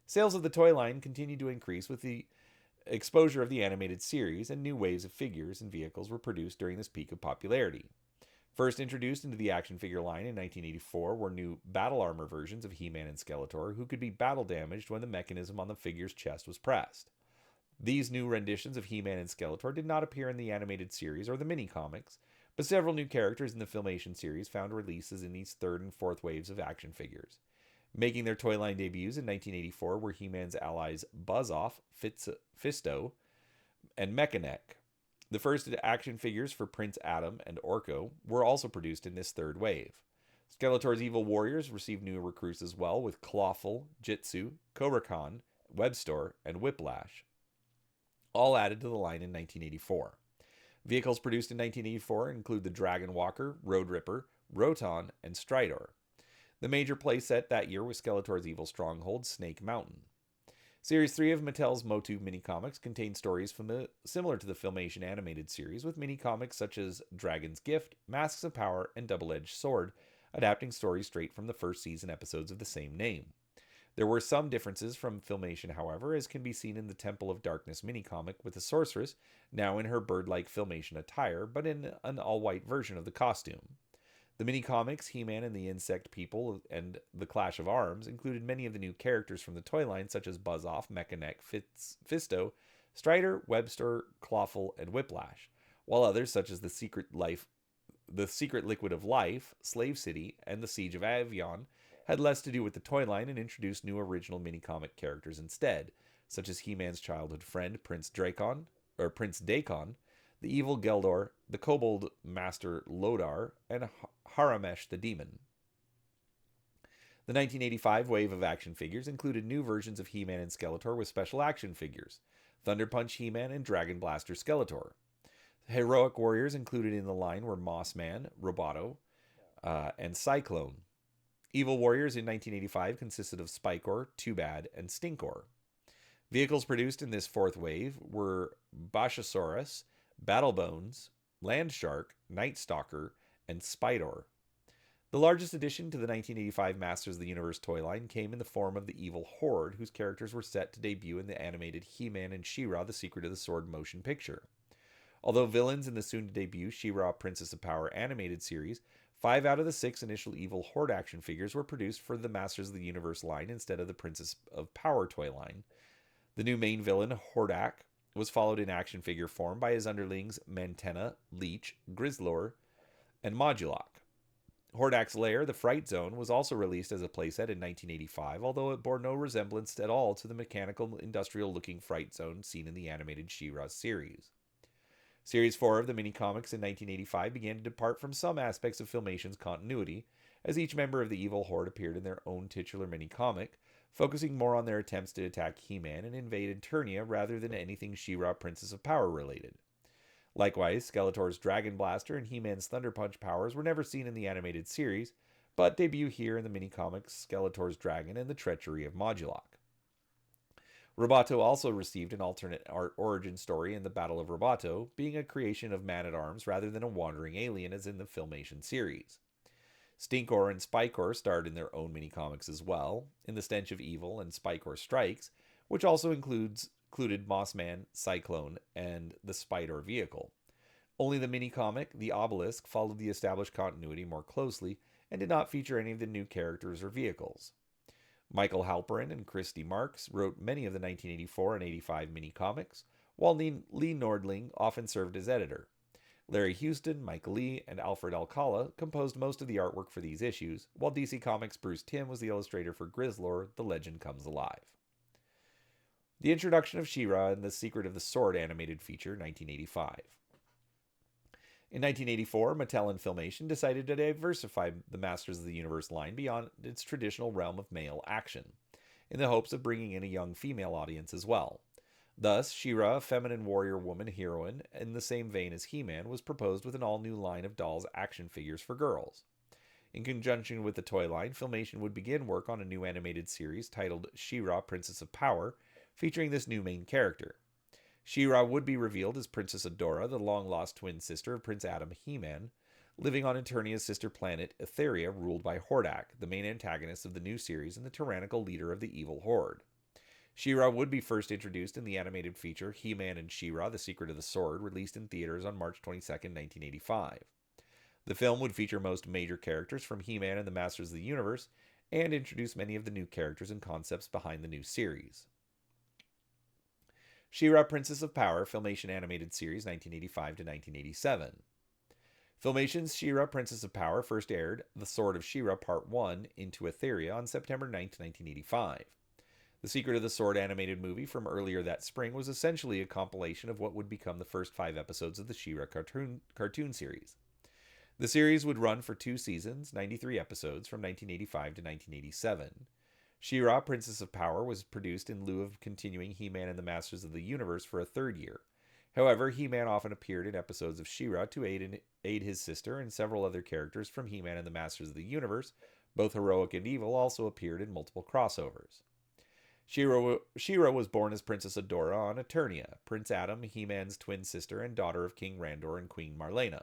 Sales of the toy line continued to increase with the exposure of the animated series, and new waves of figures and vehicles were produced during this peak of popularity. First introduced into the action figure line in 1984 were new battle armor versions of He-Man and Skeletor, who could be battle damaged when the mechanism on the figure's chest was pressed. These new renditions of He-Man and Skeletor did not appear in the animated series or the mini-comics, but several new characters in the Filmation series found releases in these third and fourth waves of action figures. Making their toy line debuts in 1984 were He-Man's allies Buzz-Off, Fisto, and Mechaneck. The first action figures for Prince Adam and Orko were also produced in this third wave. Skeletor's evil warriors received new recruits as well, with Clawful, Jitsu, Cobra Khan, Webstore, and Whiplash, all added to the line in 1984. Vehicles produced in 1984 include the Dragon Walker, Road Ripper, Roton, and Stridor. The major playset that year was Skeletor's evil stronghold, Snake Mountain. Series 3 of Mattel's Motu minicomics contained stories similar to the Filmation animated series, with minicomics such as Dragon's Gift, Masks of Power, and Double-Edged Sword, adapting stories straight from the first season episodes of the same name. There were some differences from Filmation, however, as can be seen in the Temple of Darkness minicomic, with the sorceress now in her bird-like Filmation attire, but in an all-white version of the costume. The mini-comics, He-Man and the Insect People, and The Clash of Arms included many of the new characters from the toy line, such as Buzz-Off, Mechaneck, Fisto, Strider, Webster, Clawful, and Whiplash, while others, such as The Secret Liquid of Life, Slave City, and The Siege of Avion, had less to do with the toy line and introduced new original mini-comic characters instead, such as He-Man's childhood friend, Prince Dacon, the evil Geldor, the kobold master Lodar, and Haramesh the demon. The 1985 wave of action figures included new versions of He-Man and Skeletor with special action figures, Thunder Punch He-Man and Dragon Blaster Skeletor. Heroic warriors included in the line were Moss Man, Roboto, and Cyclone. Evil warriors in 1985 consisted of Spikor, Too Bad, and Stinkor. Vehicles produced in this fourth wave were Bashasaurus, Battlebones, Landshark, Night Stalker, and Spidor. The largest addition to the 1985 Masters of the Universe toy line came in the form of the Evil Horde, whose characters were set to debut in the animated He-Man and She-Ra The Secret of the Sword motion picture. Although villains in the soon-to-debut She-Ra Princess of Power animated series, 5 out of the 6 initial Evil Horde action figures were produced for the Masters of the Universe line instead of the Princess of Power toy line. The new main villain, Hordak, was followed in action figure form by his underlings Mantenna, Leech, Grizzlor, and Modulok. Hordak's lair, the Fright Zone, was also released as a playset in 1985, although it bore no resemblance at all to the mechanical, industrial-looking Fright Zone seen in the animated She-Ra series. Series 4 of the mini-comics in 1985 began to depart from some aspects of Filmation's continuity, as each member of the Evil Horde appeared in their own titular mini-comic, focusing more on their attempts to attack He-Man and invade Eternia rather than anything She-Ra Princess of Power related. Likewise, Skeletor's Dragon Blaster and He-Man's Thunder Punch powers were never seen in the animated series, but debut here in the mini-comics Skeletor's Dragon and the Treachery of Modulok. Roboto also received an alternate origin story in the Battle of Roboto, being a creation of Man-at-Arms rather than a wandering alien as in the Filmation series. Stinkor and Spikor starred in their own mini-comics as well, in The Stench of Evil and Spikor Strikes, which also included Mossman, Cyclone, and the Spidor vehicle. Only the mini-comic, The Obelisk, followed the established continuity more closely and did not feature any of the new characters or vehicles. Michael Halperin and Christy Marks wrote many of the 1984 and 85 mini-comics, while Lee Nordling often served as editor. Larry Houston, Mike Lee, and Alfred Alcala composed most of the artwork for these issues, while DC Comics' Bruce Timm was the illustrator for Grizzlor, The Legend Comes Alive. The introduction of She-Ra and The Secret of the Sword animated feature, 1985. In 1984, Mattel and Filmation decided to diversify the Masters of the Universe line beyond its traditional realm of male action, in the hopes of bringing in a young female audience as well. Thus, She-Ra, a feminine warrior woman heroine in the same vein as He-Man, was proposed with an all-new line of dolls action figures for girls. In conjunction with the toy line, Filmation would begin work on a new animated series titled She-Ra Princess of Power, featuring this new main character. She-Ra would be revealed as Princess Adora, the long-lost twin sister of Prince Adam He-Man, living on Eternia's sister planet, Etheria, ruled by Hordak, the main antagonist of the new series and the tyrannical leader of the Evil Horde. She-Ra would be first introduced in the animated feature He-Man and She-Ra, The Secret of the Sword, released in theaters on March 22, 1985. The film would feature most major characters from He-Man and the Masters of the Universe, and introduce many of the new characters and concepts behind the new series. She-Ra Princess of Power, Filmation Animated Series, 1985 to 1987. Filmation's She-Ra Princess of Power first aired The Sword of She-Ra Part 1 into Etheria on September 9, 1985. The Secret of the Sword animated movie from earlier that spring was essentially a compilation of what would become the first 5 episodes of the She-Ra cartoon series. The series would run for 2 seasons, 93 episodes, from 1985 to 1987. She-Ra, Princess of Power, was produced in lieu of continuing He-Man and the Masters of the Universe for a third year. However, He-Man often appeared in episodes of She-Ra to aid his sister, and several other characters from He-Man and the Masters of the Universe, both heroic and evil, also appeared in multiple crossovers. She-Ra was born as Princess Adora on Eternia, Prince Adam, He-Man's twin sister and daughter of King Randor and Queen Marlena.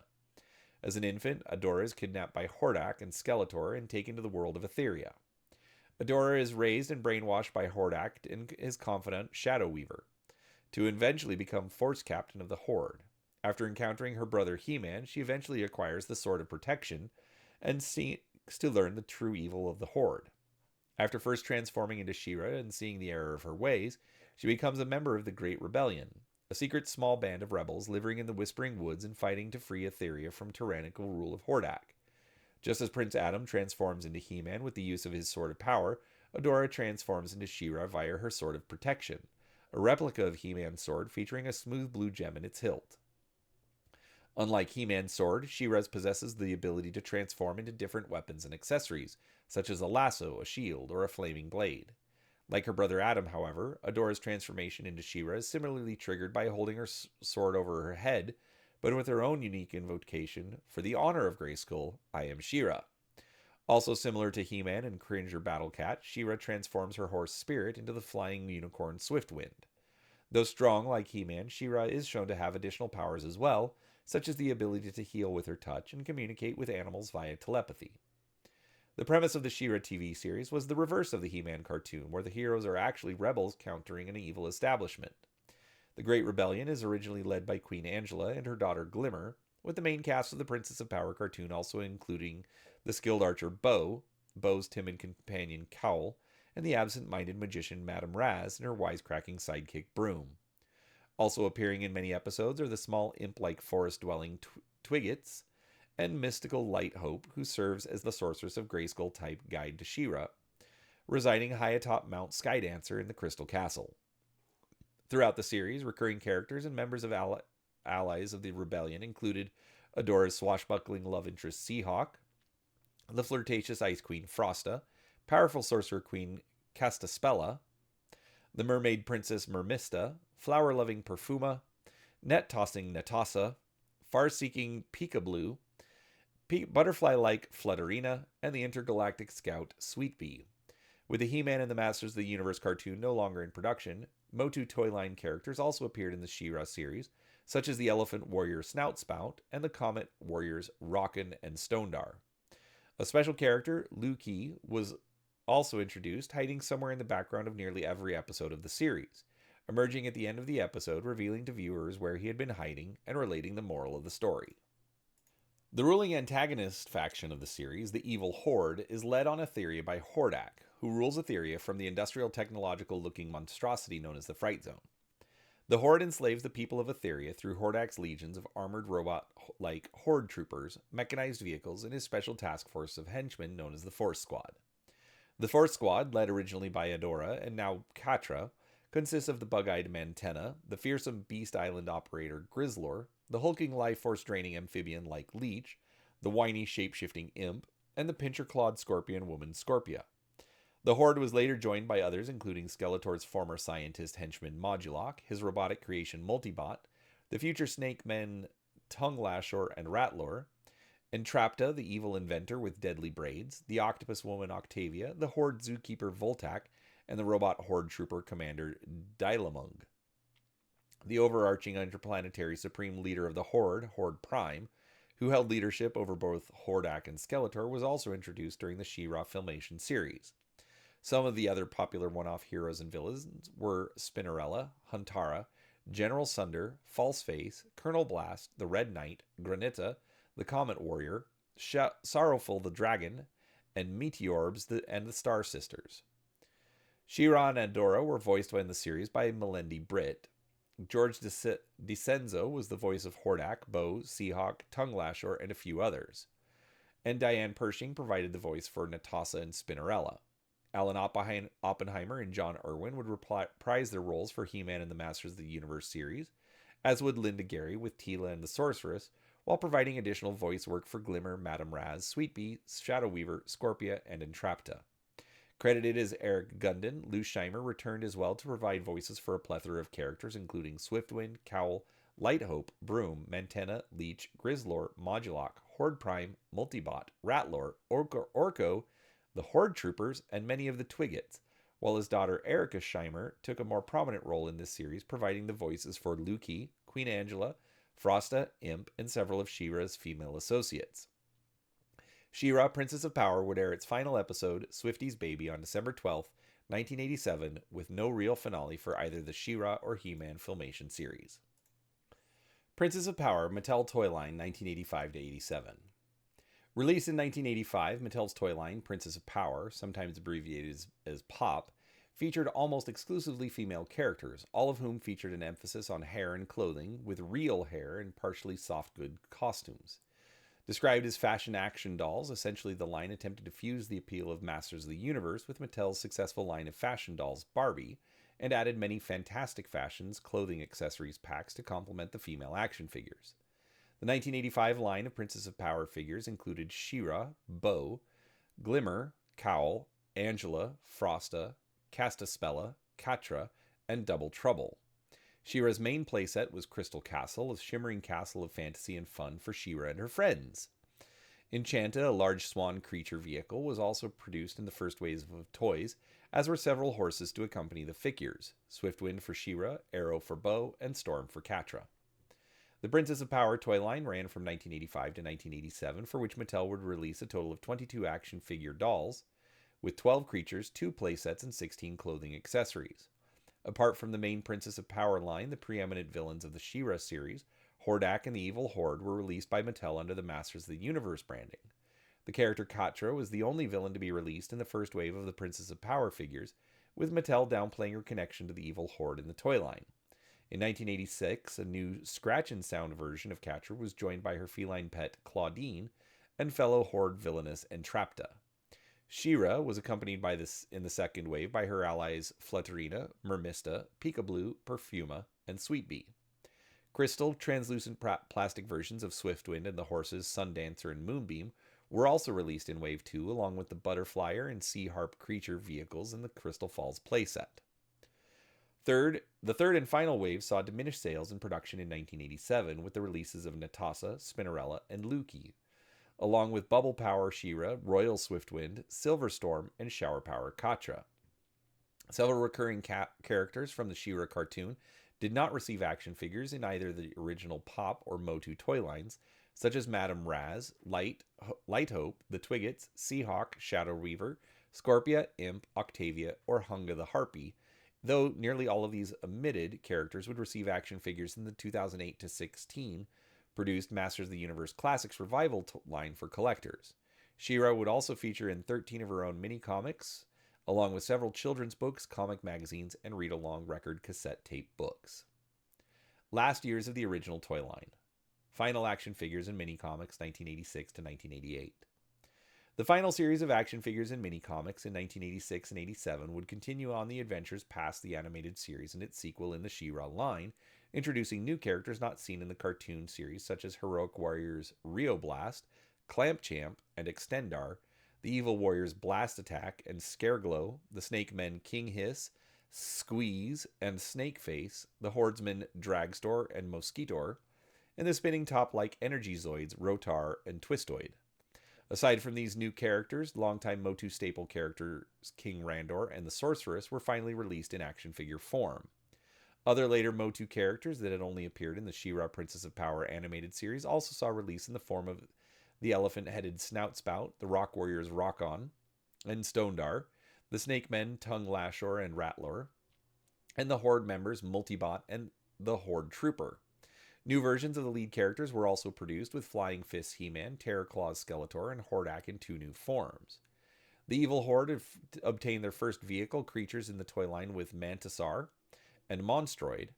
As an infant, Adora is kidnapped by Hordak and Skeletor and taken to the world of Etheria. Adora is raised and brainwashed by Hordak and his confidant Shadow Weaver, to eventually become Force Captain of the Horde. After encountering her brother He-Man, she eventually acquires the Sword of Protection and seeks to learn the true evil of the Horde. After first transforming into She-Ra and seeing the error of her ways, she becomes a member of the Great Rebellion, a secret small band of rebels living in the Whispering Woods and fighting to free Etheria from tyrannical rule of Hordak. Just as Prince Adam transforms into He-Man with the use of his Sword of Power, Adora transforms into She-Ra via her Sword of Protection, a replica of He-Man's sword featuring a smooth blue gem in its hilt. Unlike He-Man's sword, She-Ra possesses the ability to transform into different weapons and accessories, such as a lasso, a shield, or a flaming blade. Like her brother Adam, however, Adora's transformation into She-Ra is similarly triggered by holding her sword over her head, but with her own unique invocation for the honor of Grayskull, I am She-Ra. Also similar to He-Man and Cringer Battlecat, She-Ra transforms her horse Spirit into the flying unicorn Swiftwind. Though strong like He-Man, She-Ra is shown to have additional powers as well, such as the ability to heal with her touch and communicate with animals via telepathy. The premise of the She-Ra TV series was the reverse of the He-Man cartoon, where the heroes are actually rebels countering an evil establishment. The Great Rebellion is originally led by Queen Angela and her daughter Glimmer, with the main cast of the Princess of Power cartoon also including the skilled archer Bo, Bo's timid companion Cowl, and the absent-minded magician Madame Raz and her wisecracking sidekick Broom. Also appearing in many episodes are the small imp-like forest-dwelling Twiggets and mystical Light Hope, who serves as the Sorceress of Grayskull-type guide to She-Ra, residing high atop Mount Skydancer in the Crystal Castle. Throughout the series, recurring characters and members of allies of the rebellion included Adora's swashbuckling love interest Seahawk, the flirtatious Ice Queen Frosta, powerful Sorcerer Queen Castaspella, the Mermaid Princess Mermista, flower-loving Perfuma, net-tossing Natasa, far-seeking Peekaboo, butterfly-like Flutterina, and the intergalactic scout Sweetbee. With the He-Man and the Masters of the Universe cartoon no longer in production, Motu Toyline characters also appeared in the She-Ra series, such as the Elephant Warrior Snoutspout and the Comet Warriors Rockin' and Stonedar. A special character, Luki, was also introduced, hiding somewhere in the background of nearly every episode of the series, emerging at the end of the episode, revealing to viewers where he had been hiding and relating the moral of the story. The ruling antagonist faction of the series, the Evil Horde, is led on Etheria by Hordak, who rules Etheria from the industrial technological-looking monstrosity known as the Fright Zone. The Horde enslaves the people of Etheria through Hordak's legions of armored robot-like Horde troopers, mechanized vehicles, and his special task force of henchmen known as the Force Squad. The Force Squad, led originally by Adora and now Katra, consists of the bug-eyed Mantenna, the fearsome Beast Island operator Grizzlor, the hulking life force-draining amphibian like Leech, the whiny shape-shifting Imp, and the pincher-clawed scorpion woman Scorpia. The Horde was later joined by others including Skeletor's former scientist henchman Modulok, his robotic creation Multibot, the future snake men Tongue-Lashor and Ratlor, Entrapta, the evil inventor with deadly braids, the octopus woman Octavia, the Horde zookeeper Voltak, and the robot Horde trooper commander Dylamung. The overarching interplanetary supreme leader of the Horde, Horde Prime, who held leadership over both Hordak and Skeletor, was also introduced during the She-Ra Filmation series. Some of the other popular one-off heroes and villains were Spinnerella, Huntara, General Sunder, Falseface, Colonel Blast, the Red Knight, Granita, the Comet Warrior, Sorrowful the Dragon, and Meteorbs and the Star Sisters. She-Ra and Adora were voiced in the series by Melendi Britt. George DiCenzo was the voice of Hordak, Bo, Seahawk, Tongue-Lashor, and a few others. And Diane Pershing provided the voice for Natasa and Spinnerella. Alan Oppenheimer and John Irwin would reprise their roles for He-Man and the Masters of the Universe series, as would Linda Gary with Teela and the Sorceress, while providing additional voice work for Glimmer, Madame Raz, Sweet Bee, Shadow Weaver, Scorpia, and Entrapta. Credited as Eric Gunden, Lou Scheimer returned as well to provide voices for a plethora of characters, including Swiftwind, Cowl, Lighthope, Broom, Mantenna, Leech, Grizzlor, Modulok, Horde Prime, Multibot, Ratlor, Orko, the Horde Troopers, and many of the Twiggets, while his daughter Erica Scheimer took a more prominent role in this series, providing the voices for Lukey, Queen Angela, Frosta, Imp, and several of She-Ra's female associates. She-Ra, Princess of Power would air its final episode, Swifty's Baby, on December 12th, 1987, with no real finale for either the She-Ra or He-Man Filmation series. Princess of Power, Mattel Toy Line, 1985-87. Released in 1985, Mattel's toy line, Princess of Power, sometimes abbreviated as POP, featured almost exclusively female characters, all of whom featured an emphasis on hair and clothing, with real hair and partially soft good costumes. Described as fashion action dolls, essentially the line attempted to fuse the appeal of Masters of the Universe with Mattel's successful line of fashion dolls, Barbie, and added many Fantastic Fashions clothing accessories packs to complement the female action figures. The 1985 line of Princess of Power figures included She-Ra, Bo, Glimmer, Cowl, Angela, Frosta, Castaspella, Catra, and Double Trouble. She-Ra's main playset was Crystal Castle, a shimmering castle of fantasy and fun for She-Ra and her friends. Enchanta, a large swan creature vehicle, was also produced in the first wave of toys, as were several horses to accompany the figures, Swiftwind for She-Ra, Arrow for Bo, and Storm for Catra. The Princess of Power toy line ran from 1985 to 1987, for which Mattel would release a total of 22 action figure dolls, with 12 creatures, 2 playsets, and 16 clothing accessories. Apart from the main Princess of Power line, the preeminent villains of the She-Ra series, Hordak and the Evil Horde, were released by Mattel under the Masters of the Universe branding. The character Catra was the only villain to be released in the first wave of the Princess of Power figures, with Mattel downplaying her connection to the Evil Horde in the toy line. In 1986, a new scratch and sound version of Catra was joined by her feline pet Claudine and fellow Horde villainess Entrapta. She-Ra was accompanied in the second wave by her allies Flutterina, Mermista, Peekaboo, Perfuma, and Sweet Bee. Crystal, translucent plastic versions of Swiftwind and the horses Sundancer and Moonbeam were also released in Wave 2, along with the Butterflyer and Sea Harp creature vehicles in the Crystal Falls playset. The third and final wave saw diminished sales and production in 1987 with the releases of Natasha, Spinnerella, and Lukey, along with Bubble Power She-Ra, Royal Swiftwind, Silver Storm, and Shower Power Catra. Several recurring characters from the She-Ra cartoon did not receive action figures in either the original Pop or Motu toy lines, such as Madame Raz, Lighthope, the Twiggets, Seahawk, Shadow Weaver, Scorpia, Imp, Octavia, or Hunga the Harpy, though nearly all of these omitted characters would receive action figures in the 2008-16 produced Masters of the Universe Classics Revival line for collectors. She-Ra would also feature in 13 of her own mini-comics, along with several children's books, comic magazines, and read-along record cassette tape books. Last years of the original toy line. Final action figures and mini-comics 1986 to 1988. The final series of action figures and mini-comics in 1986 and 87 would continue on the adventures past the animated series and its sequel in the She-Ra line, introducing new characters not seen in the cartoon series such as Heroic Warriors Rio Blast, Clamp Champ, and Extendar, the Evil Warriors Blast Attack and Scareglow, the Snake Men King Hiss, Squeeze, and Snakeface, the Hordemen Dragstore and Mosquitor, and the spinning top-like Energy Zoids Rotar and Twistoid. Aside from these new characters, longtime Motu staple characters King Randor and the Sorceress were finally released in action figure form. Other later Motu characters that had only appeared in the She-Ra Princess of Power animated series also saw release in the form of the elephant-headed Snout Spout, the Rock Warriors Rock-On and Stonedar, the Snake Men Tongue Lashor and Ratlor, and the Horde members Multibot and the Horde Trooper. New versions of the lead characters were also produced with Flying Fist He-Man, Terror Claws Skeletor, and Hordak in 2 new forms. The Evil Horde obtained their first vehicle creatures in the toy line with Mantisar and Monstroid,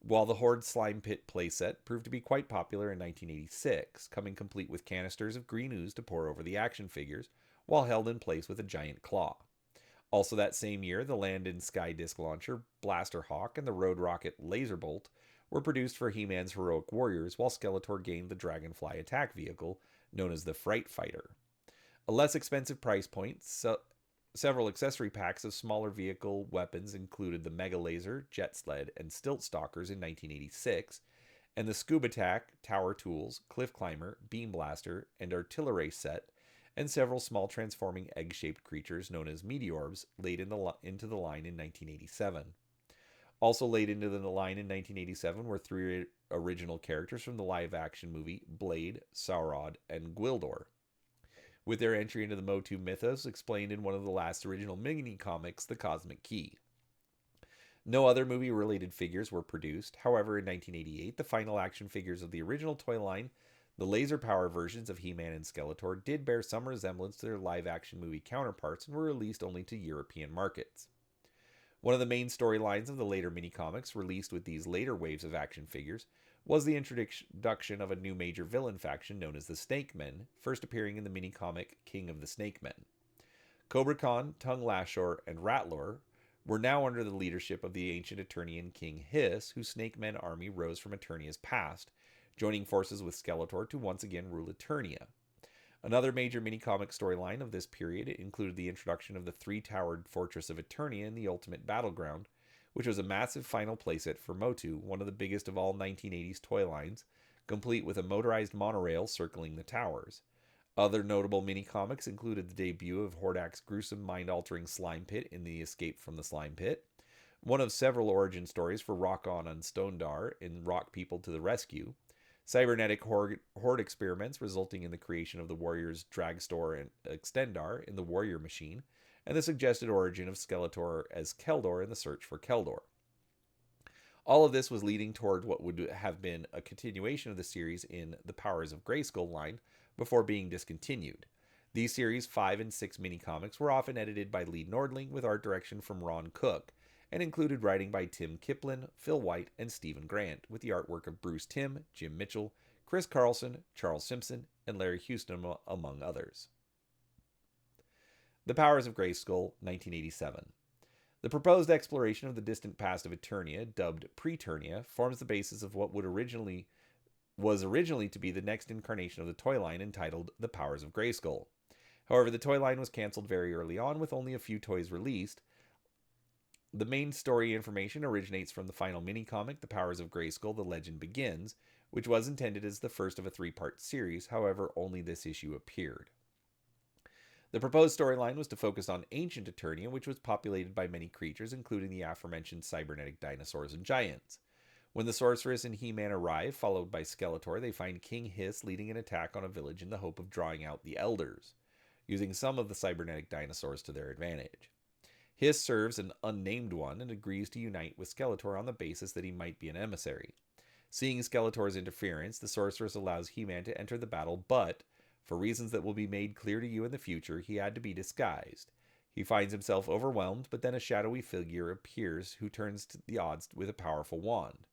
while the Horde Slime Pit playset proved to be quite popular in 1986, coming complete with canisters of green ooze to pour over the action figures, while held in place with a giant claw. Also that same year, the Land and Sky Disc Launcher, Blaster Hawk, and the Road Rocket Laserbolt were produced for He-Man's heroic warriors, while Skeletor gained the Dragonfly attack vehicle known as the Fright Fighter. A less expensive price point, several accessory packs of smaller vehicle weapons included the Mega Laser, Jet Sled, and Stilt Stalkers in 1986, and the Scuba Tack, Tower Tools, Cliff Climber, Beam Blaster, and Artillery set, and several small transforming egg-shaped creatures known as Meteorbs laid into the line in 1987. Also laid into the line in 1987 were 3 original characters from the live-action movie Blade, Saurod, and Gwildor, with their entry into the Motu mythos explained in one of the last original mini-comics, The Cosmic Key. No other movie-related figures were produced. However, in 1988, the final action figures of the original toy line, the laser power versions of He-Man and Skeletor, did bear some resemblance to their live-action movie counterparts and were released only to European markets. One of the main storylines of the later mini-comics released with these later waves of action figures was the introduction of a new major villain faction known as the Snake Men, first appearing in the mini-comic King of the Snake Men. Cobra Khan, Tongue Lashor, and Ratlor were now under the leadership of the ancient Eternian King Hiss, whose Snake Men army rose from Eternia's past, joining forces with Skeletor to once again rule Eternia. Another major mini-comic storyline of this period included the introduction of the 3-towered Fortress of Eternia in the Ultimate Battleground, which was a massive final playset for Motu, one of the biggest of all 1980s toy lines, complete with a motorized monorail circling the towers. Other notable mini-comics included the debut of Hordak's gruesome mind-altering slime pit in the Escape from the Slime Pit, one of several origin stories for Rock-On and Stondar in Rock People to the Rescue, cybernetic horde experiments resulting in the creation of the Warriors Dragstore and Extendar in the Warrior Machine, and the suggested origin of Skeletor as Keldor in the search for Keldor. All of this was leading toward what would have been a continuation of the series in the Powers of Grayskull line before being discontinued. These series 5 and 6 mini-comics were often edited by Lee Nordling with art direction from Ron Cook, and included writing by Tim Kiplin, Phil White, and Stephen Grant, with the artwork of Bruce Timm, Jim Mitchell, Chris Carlson, Charles Simpson, and Larry Houston, among others. The Powers of Grayskull, 1987. The proposed exploration of the distant past of Eternia, dubbed Preternia, forms the basis of what was originally to be the next incarnation of the toy line, entitled The Powers of Grayskull. However, the toy line was canceled very early on, with only a few toys released. The main story information originates from the final mini-comic, The Powers of Grayskull: The Legend Begins, which was intended as the first of a 3-part series. However, only this issue appeared. The proposed storyline was to focus on ancient Eternia, which was populated by many creatures, including the aforementioned cybernetic dinosaurs and giants. When the Sorceress and He-Man arrive, followed by Skeletor, they find King Hiss leading an attack on a village in the hope of drawing out the Elders, using some of the cybernetic dinosaurs to their advantage. Hiss serves an unnamed one and agrees to unite with Skeletor on the basis that he might be an emissary. Seeing Skeletor's interference, the Sorceress allows He-Man to enter the battle, but, for reasons that will be made clear to you in the future, he had to be disguised. He finds himself overwhelmed, but then a shadowy figure appears who turns the odds with a powerful wand.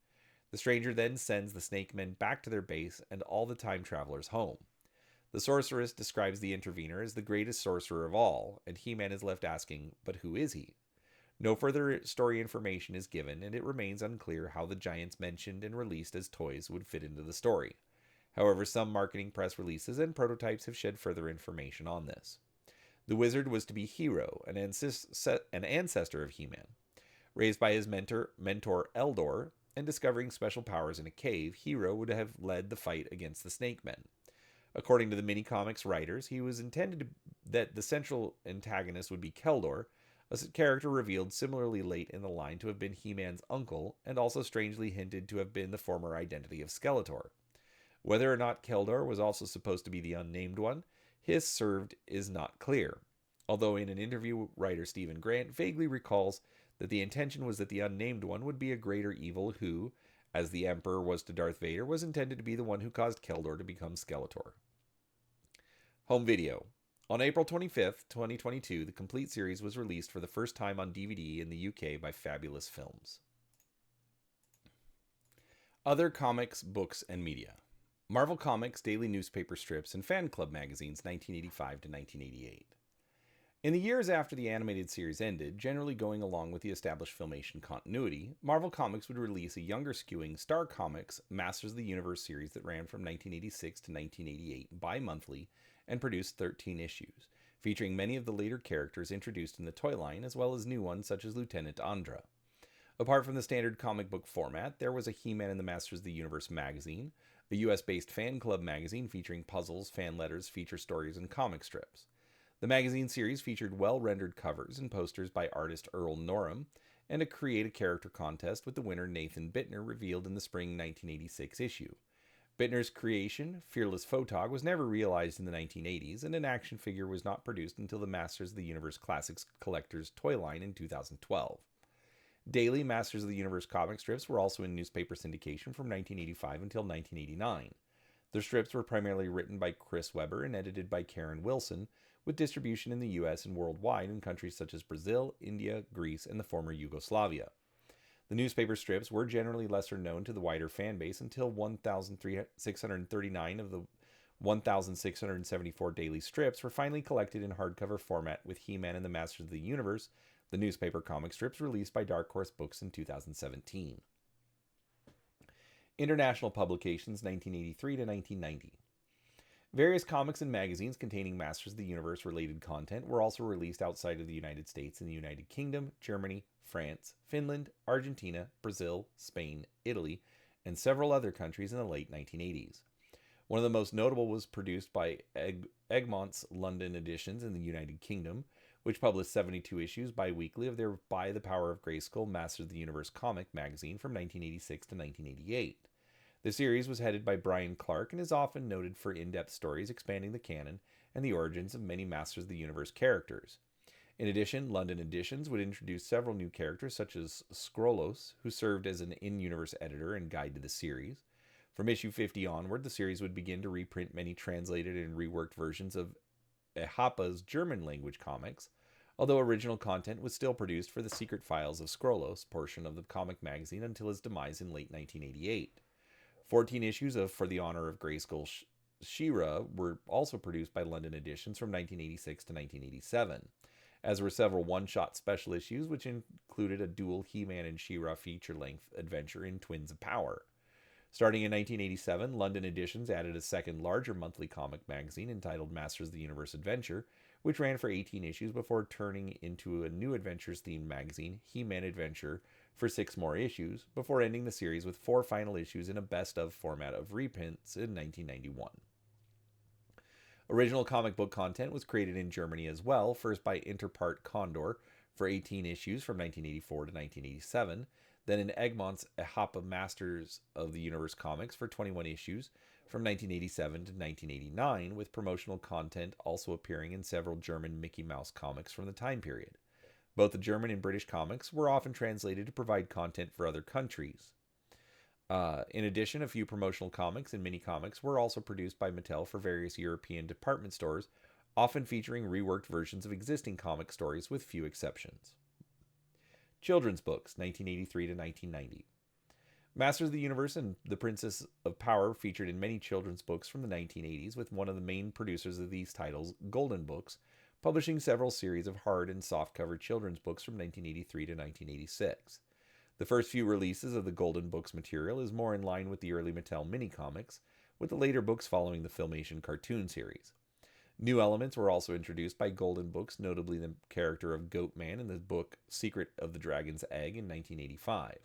The stranger then sends the Snake Men back to their base and all the time travelers home. The Sorceress describes the intervener as the greatest sorcerer of all, and He-Man is left asking, but who is he? No further story information is given, and it remains unclear how the giants mentioned and released as toys would fit into the story. However, some marketing press releases and prototypes have shed further information on this. The wizard was to be Hero, an ancestor of He-Man. Raised by his mentor Eldor, and discovering special powers in a cave, Hero would have led the fight against the Snake Men. According to the mini-comics writers, he was intended that the central antagonist would be Keldor, a character revealed similarly late in the line to have been He-Man's uncle, and also strangely hinted to have been the former identity of Skeletor. Whether or not Keldor was also supposed to be the unnamed one, Hiss served is not clear, although in an interview writer Stephen Grant vaguely recalls that the intention was that the unnamed one would be a greater evil who, as the Emperor was to Darth Vader, was intended to be the one who caused Keldor to become Skeletor. Home video. On April 25th, 2022, the complete series was released for the first time on DVD in the UK by Fabulous Films. Other comics, books, and media. Marvel Comics daily newspaper strips and fan club magazines 1985 to 1988. In the years after the animated series ended, generally going along with the established Filmation continuity, Marvel Comics would release a younger skewing Star Comics Masters of the Universe series that ran from 1986 to 1988 bi-monthly and produced 13 issues, featuring many of the later characters introduced in the toy line as well as new ones such as Lieutenant Andra. Apart from the standard comic book format, there was a He-Man and the Masters of the Universe magazine, a US-based fan club magazine featuring puzzles, fan letters, feature stories, and comic strips. The magazine series featured well-rendered covers and posters by artist Earl Norham, and a Create a Character contest with the winner Nathan Bittner revealed in the spring 1986 issue. Bittner's creation, Fearless Photog, was never realized in the 1980s, and an action figure was not produced until the Masters of the Universe Classics Collector's toy line in 2012. Daily Masters of the Universe comic strips were also in newspaper syndication from 1985 until 1989. The strips were primarily written by Chris Webber and edited by Karen Wilson, with distribution in the US and worldwide in countries such as Brazil, India, Greece, and the former Yugoslavia. The newspaper strips were generally lesser known to the wider fan base until 1,639 of the 1,674 daily strips were finally collected in hardcover format with He-Man and the Masters of the Universe, the newspaper comic strips released by Dark Horse Books in 2017. International publications 1983 to 1990. Various comics and magazines containing Masters of the Universe related content were also released outside of the United States in the United Kingdom, Germany, France, Finland, Argentina, Brazil, Spain, Italy, and several other countries in the late 1980s. One of the most notable was produced by Egmont's London editions in the United Kingdom, which published 72 issues bi-weekly of their By the Power of Grayskull Masters of the Universe comic magazine from 1986 to 1988. The series was headed by Brian Clark and is often noted for in-depth stories expanding the canon and the origins of many Masters of the Universe characters. In addition, London editions would introduce several new characters such as Skrullos, who served as an in-universe editor and guide to the series. From issue 50 onward, the series would begin to reprint many translated and reworked versions of Ehappa's German language comics, although original content was still produced for the Secret Files of Skrullos portion of the comic magazine until his demise in late 1988. 14 issues of For the Honor of Grayskull She-Ra were also produced by London Editions from 1986 to 1987, as were several one-shot special issues which included a dual He-Man and She-Ra feature-length adventure in Twins of Power. Starting in 1987, London Editions added a second larger monthly comic magazine entitled Masters of the Universe Adventure, which ran for 18 issues before turning into a new adventures-themed magazine, He-Man Adventure, for 6 more issues, before ending the series with 4 final issues in a best-of format of reprints in 1991. Original comic book content was created in Germany as well, first by Interpart Condor for 18 issues from 1984 to 1987, then in Egmont's Ehappa Masters of the Universe comics for 21 issues from 1987 to 1989, with promotional content also appearing in several German Mickey Mouse comics from the time period. Both the German and British comics were often translated to provide content for other countries. In addition, a few promotional comics and mini-comics were also produced by Mattel for various European department stores, often featuring reworked versions of existing comic stories with few exceptions. Children's books, 1983 to 1990. Masters of the Universe and The Princess of Power featured in many children's books from the 1980s, with one of the main producers of these titles, Golden Books, publishing several series of hard and soft-cover children's books from 1983 to 1986. The first few releases of the Golden Books material is more in line with the early Mattel mini-comics, with the later books following the Filmation cartoon series. New elements were also introduced by Golden Books, notably the character of Goatman in the book Secret of the Dragon's Egg in 1985.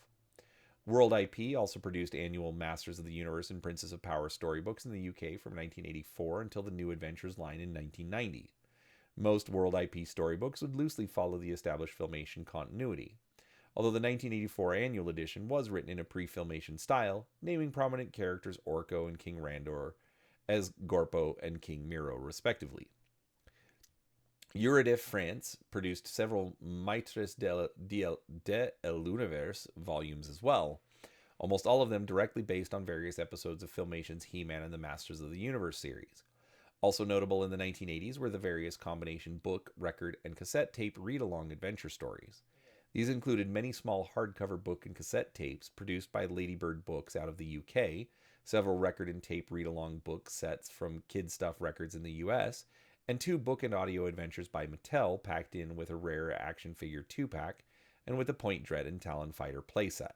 World IP also produced annual Masters of the Universe and Princess of Power storybooks in the UK from 1984 until the New Adventures line in 1990. Most World IP storybooks would loosely follow the established Filmation continuity, although the 1984 annual edition was written in a pre-Filmation style, naming prominent characters Orko and King Randor as Gorpo and King Miro, respectively. Eurydice France produced several Maîtres de l'Univers volumes as well, almost all of them directly based on various episodes of Filmation's He-Man and the Masters of the Universe series. Also notable in the 1980s were the various combination book, record, and cassette tape read-along adventure stories. These included many small hardcover book and cassette tapes produced by Ladybird Books out of the UK, several record and tape read-along book sets from Kid Stuff Records in the US, and 2 book and audio adventures by Mattel packed in with a rare action figure 2-pack and with a Point Dread and Talon Fighter playset.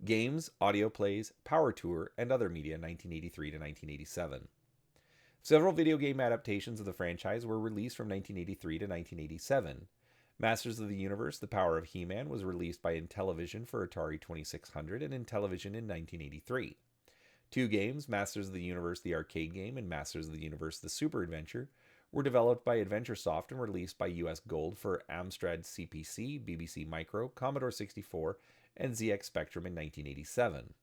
Games, audio plays, Power Tour, and other media 1983 to 1987. Several video game adaptations of the franchise were released from 1983 to 1987. Masters of the Universe: The Power of He-Man was released by Intellivision for Atari 2600 and Intellivision in 1983. 2 games, Masters of the Universe: The Arcade Game and Masters of the Universe: The Super Adventure, were developed by AdventureSoft and released by US Gold for Amstrad CPC, BBC Micro, Commodore 64, and ZX Spectrum in 1987.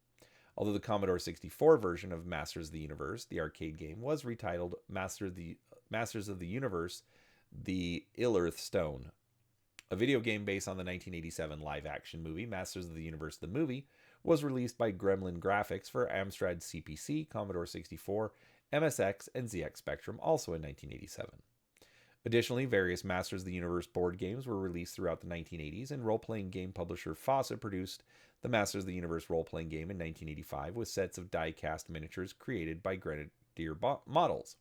Although the Commodore 64 version of Masters of the Universe, the arcade game, was retitled Masters of the Universe: The Illith Stone. A video game based on the 1987 live-action movie Masters of the Universe: The Movie was released by Gremlin Graphics for Amstrad CPC, Commodore 64, MSX, and ZX Spectrum, also in 1987. Additionally, various Masters of the Universe board games were released throughout the 1980s, and role-playing game publisher Fawcett produced the Masters of the Universe role-playing game in 1985 with sets of die-cast miniatures created by Grenadier Models.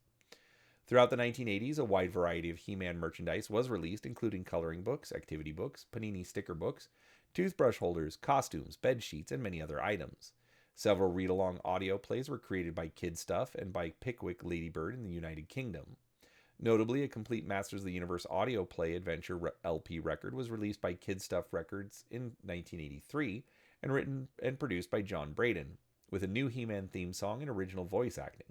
Throughout the 1980s, a wide variety of He-Man merchandise was released, including coloring books, activity books, panini sticker books, toothbrush holders, costumes, bed sheets, and many other items. Several read-along audio plays were created by Kid Stuff and by Pickwick Ladybird in the United Kingdom. Notably, a complete Masters of the Universe audio play adventure LP record was released by Kid Stuff Records in 1983 and written and produced by John Braden, with a new He-Man theme song and original voice acting.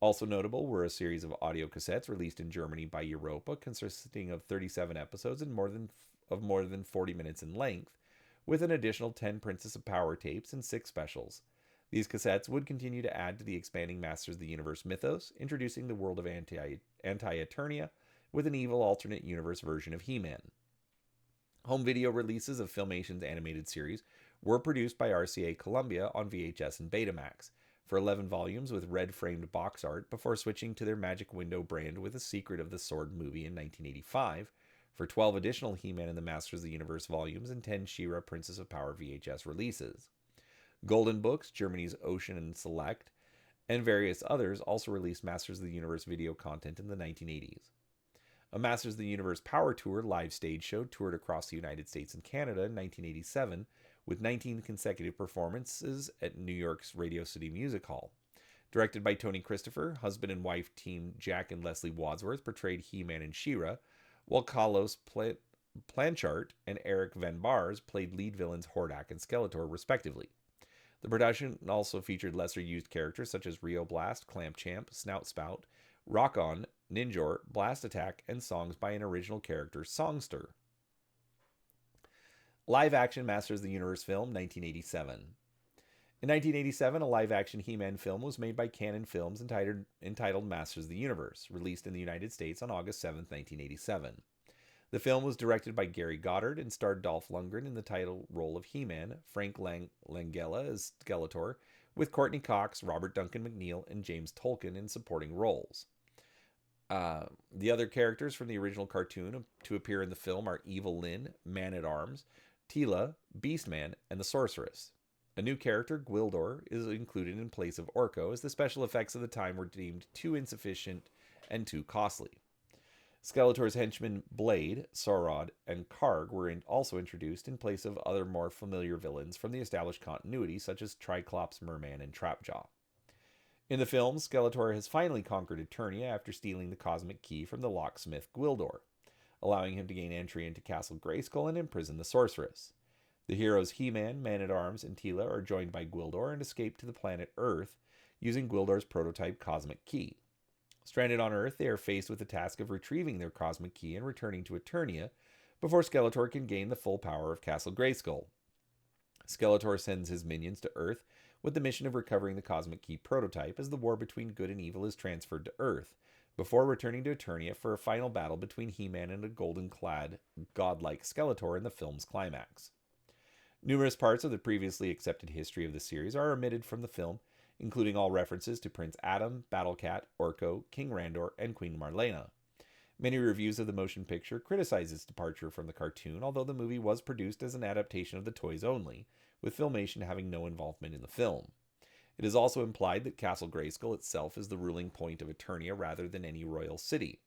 Also notable were a series of audio cassettes released in Germany by Europa, consisting of 37 episodes and more than 40 minutes in length, with an additional 10 Princess of Power tapes and 6 specials. These cassettes would continue to add to the expanding Masters of the Universe mythos, introducing the world of Anti-Eternia with an evil alternate universe version of He-Man. Home video releases of Filmation's animated series were produced by RCA Columbia on VHS and Betamax, for 11 volumes with red-framed box art before switching to their Magic Window brand with A Secret of the Sword movie in 1985, for 12 additional He-Man and the Masters of the Universe volumes and 10 She-Ra Princess of Power VHS releases. Golden Books, Germany's Ocean and Select, and various others also released Masters of the Universe video content in the 1980s. A Masters of the Universe Power Tour live stage show toured across the United States and Canada in 1987, with 19 consecutive performances at New York's Radio City Music Hall. Directed by Tony Christopher, husband and wife team Jack and Leslie Wadsworth portrayed He-Man and She-Ra, while Carlos Planchart and Eric Van Bars played lead villains Hordak and Skeletor, respectively. The production also featured lesser-used characters such as Rio Blast, Clamp Champ, Snout Spout, Rock On, Ninjor, Blast Attack, and songs by an original character, Songster. Live-action Masters of the Universe film, 1987. In 1987, a live-action He-Man film was made by Canon Films entitled Masters of the Universe, released in the United States on August 7, 1987. The film was directed by Gary Goddard and starred Dolph Lundgren in the title role of He-Man, Frank Langella as Skeletor, with Courtney Cox, Robert Duncan McNeil, and James Tolkien in supporting roles. The other characters from the original cartoon to appear in the film are Evil Lyn, Man-at-Arms, Teela, Beastman, and the Sorceress. A new character, Gwildor, is included in place of Orko, as the special effects of the time were deemed too insufficient and too costly. Skeletor's henchmen Blade, Saurod, and Karg were also introduced in place of other more familiar villains from the established continuity, such as Triclops, Merman, and Trapjaw. In the film, Skeletor has finally conquered Eternia after stealing the cosmic key from the locksmith Gwildor, allowing him to gain entry into Castle Grayskull and imprison the sorceress. The heroes He-Man, Man-at-Arms, and Teela are joined by Gwildor and escape to the planet Earth using Gwildor's prototype cosmic key. Stranded on Earth, they are faced with the task of retrieving their cosmic key and returning to Eternia before Skeletor can gain the full power of Castle Grayskull. Skeletor sends his minions to Earth with the mission of recovering the cosmic key prototype as the war between good and evil is transferred to Earth, before returning to Eternia for a final battle between He-Man and a golden-clad, godlike Skeletor in the film's climax. Numerous parts of the previously accepted history of the series are omitted from the film, including all references to Prince Adam, Battlecat, Orko, King Randor, and Queen Marlena. Many reviews of the motion picture criticize its departure from the cartoon, although the movie was produced as an adaptation of the toys only, with Filmation having no involvement in the film. It is also implied that Castle Grayskull itself is the ruling point of Eternia rather than any royal city.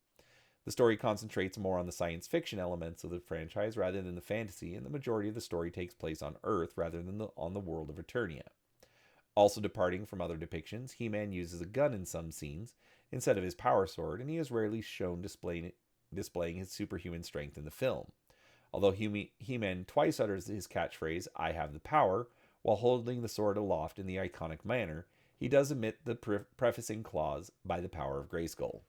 The story concentrates more on the science fiction elements of the franchise rather than the fantasy, and the majority of the story takes place on Earth rather than on the world of Eternia. Also departing from other depictions, He-Man uses a gun in some scenes instead of his power sword, and he is rarely shown displaying his superhuman strength in the film. Although He-Man twice utters his catchphrase, "I have the power," while holding the sword aloft in the iconic manner, he does omit the prefacing clause, "by the power of Grayskull."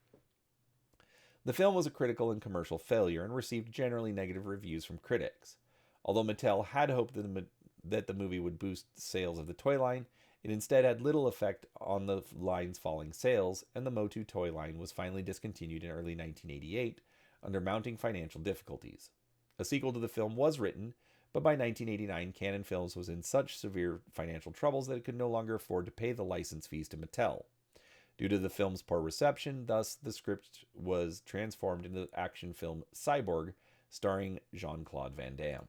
The film was a critical and commercial failure and received generally negative reviews from critics. Although Mattel had hoped that the movie would boost sales of the toy line, it instead had little effect on the line's falling sales, and the Motu toy line was finally discontinued in early 1988 under mounting financial difficulties. A sequel to the film was written, but by 1989, Canon Films was in such severe financial troubles that it could no longer afford to pay the license fees to Mattel. Due to the film's poor reception, thus the script was transformed into the action film Cyborg, starring Jean-Claude Van Damme.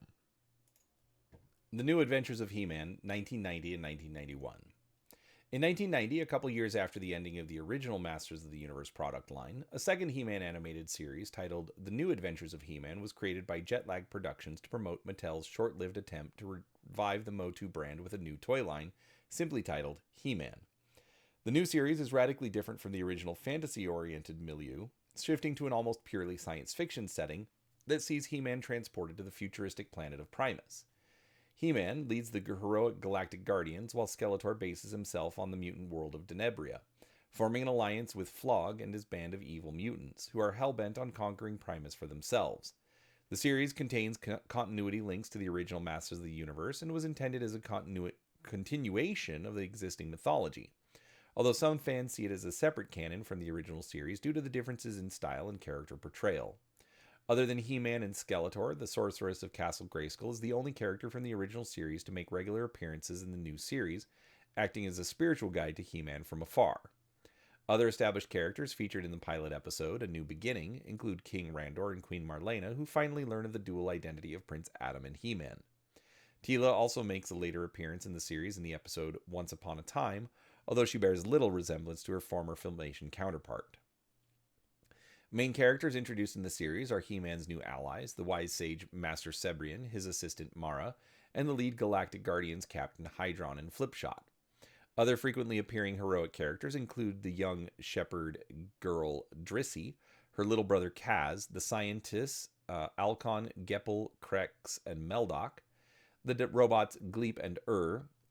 The New Adventures of He-Man, 1990 and 1991. In 1990, a couple years after the ending of the original Masters of the Universe product line, a second He-Man animated series titled The New Adventures of He-Man was created by Jetlag Productions to promote Mattel's short-lived attempt to revive the Motu brand with a new toy line, simply titled He-Man. The new series is radically different from the original fantasy-oriented milieu, shifting to an almost purely science fiction setting that sees He-Man transported to the futuristic planet of Primus. He-Man leads the heroic Galactic Guardians, while Skeletor bases himself on the mutant world of Denebria, forming an alliance with Flog and his band of evil mutants, who are hell-bent on conquering Primus for themselves. The series contains continuity links to the original Masters of the Universe and was intended as a continuation of the existing mythology, although some fans see it as a separate canon from the original series due to the differences in style and character portrayal. Other than He-Man and Skeletor, the Sorceress of Castle Grayskull is the only character from the original series to make regular appearances in the new series, acting as a spiritual guide to He-Man from afar. Other established characters featured in the pilot episode, A New Beginning, include King Randor and Queen Marlena, who finally learn of the dual identity of Prince Adam and He-Man. Teela also makes a later appearance in the series in the episode Once Upon a Time, although she bears little resemblance to her former Filmation counterpart. Main characters introduced in the series are He-Man's new allies, the wise sage Master Cebrian, his assistant Mara, and the lead Galactic Guardians Captain Hydron and Flipshot. Other frequently appearing heroic characters include the young shepherd girl Drissy, her little brother Kaz, the scientists Alcon, Geppel, Krex, and Meldok, the robots Gleep and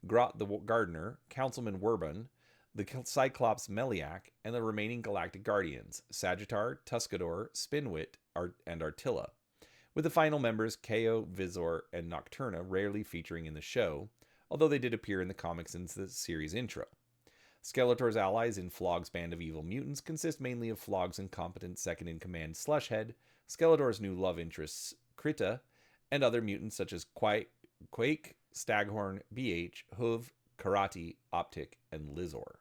Grot the Gardener, Councilman Werbun, the Cyclops Meliak, and the remaining Galactic Guardians, Sagittar, Tuscador, Spinwit, and Artilla, with the final members Ko, Vizor, and Nocturna rarely featuring in the show, although they did appear in the comics in the series intro. Skeletor's allies in Flog's band of evil mutants consist mainly of Flog's incompetent second-in-command Slushhead, Skeletor's new love interests Krita, and other mutants such as Quake, Staghorn, BH, Hoof, Karate, Optic, and Lizor.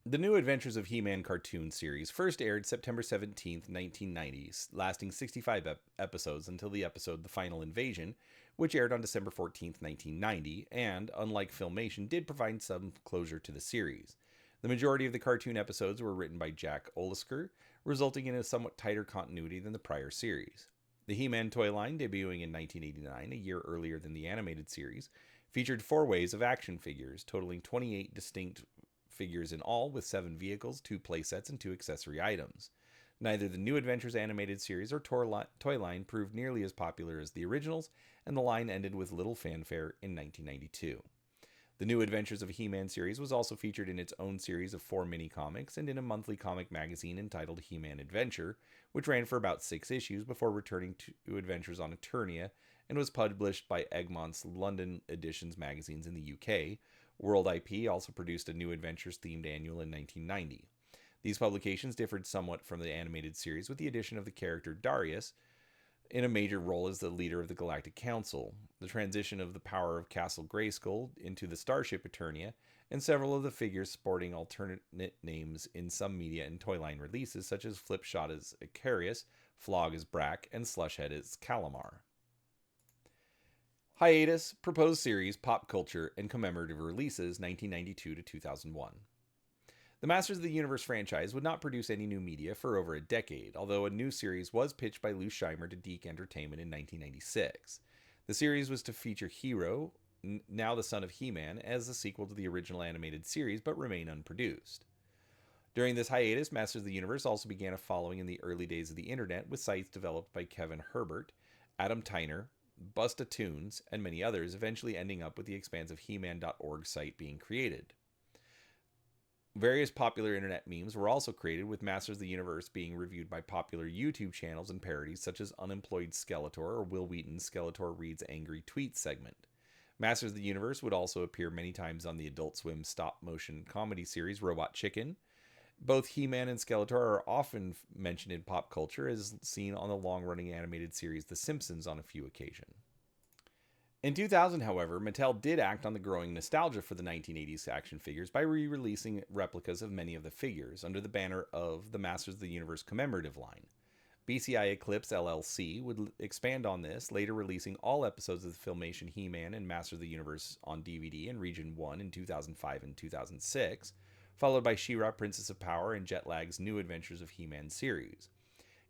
The New Adventures of He-Man cartoon series first aired September 17, 1990, lasting 65 episodes until the episode The Final Invasion, which aired on December 14, 1990, and, unlike Filmation, did provide some closure to the series. The majority of the cartoon episodes were written by Jack Olisker, resulting in a somewhat tighter continuity than the prior series. The He-Man toy line, debuting in 1989, a year earlier than the animated series, featured 4 waves of action figures, totaling 28 distinct figures in all, with 7 vehicles, 2 playsets, and 2 accessory items. Neither the New Adventures animated series or toy line proved nearly as popular as the originals, and the line ended with little fanfare in 1992. The New Adventures of He-Man series was also featured in its own series of 4 mini-comics and in a monthly comic magazine entitled He-Man Adventure, which ran for about 6 issues before returning to Adventures on Eternia, and was published by Egmont's London Editions magazines in the UK. World IP also produced a New Adventures themed annual in 1990. These publications differed somewhat from the animated series, with the addition of the character Darius in a major role as the leader of the Galactic Council, the transition of the power of Castle Grayskull into the Starship Eternia, and several of the figures sporting alternate names in some media and toyline releases, such as Flipshot as Icarius, Flog as Brack, and Slushhead as Calamar. Hiatus, proposed series, pop culture, and commemorative releases 1992 to 2001. The Masters of the Universe franchise would not produce any new media for over a decade, although a new series was pitched by Lou Scheimer to Deke Entertainment in 1996. The series was to feature Hero, now the son of He-Man, as a sequel to the original animated series, but remain unproduced. During this hiatus, Masters of the Universe also began a following in the early days of the internet, with sites developed by Kevin Herbert, Adam Tyner, Busta Tunes, and many others, eventually ending up with the expansive He-Man.org site being created. Various popular internet memes were also created, with Masters of the Universe being reviewed by popular YouTube channels and parodies such as Unemployed Skeletor or Will Wheaton's Skeletor Reads Angry Tweets segment. Masters of the Universe would also appear many times on the Adult Swim stop-motion comedy series Robot Chicken. Both He-Man and Skeletor are often mentioned in pop culture, as seen on the long-running animated series The Simpsons on a few occasions. In 2000, however, Mattel did act on the growing nostalgia for the 1980s action figures by re-releasing replicas of many of the figures under the banner of the Masters of the Universe commemorative line. BCI Eclipse LLC would expand on this, later releasing all episodes of the Filmation He-Man and Masters of the Universe on DVD in Region 1 in 2005 and 2006, followed by She-Ra, Princess of Power, and Jetlag's New Adventures of He-Man series.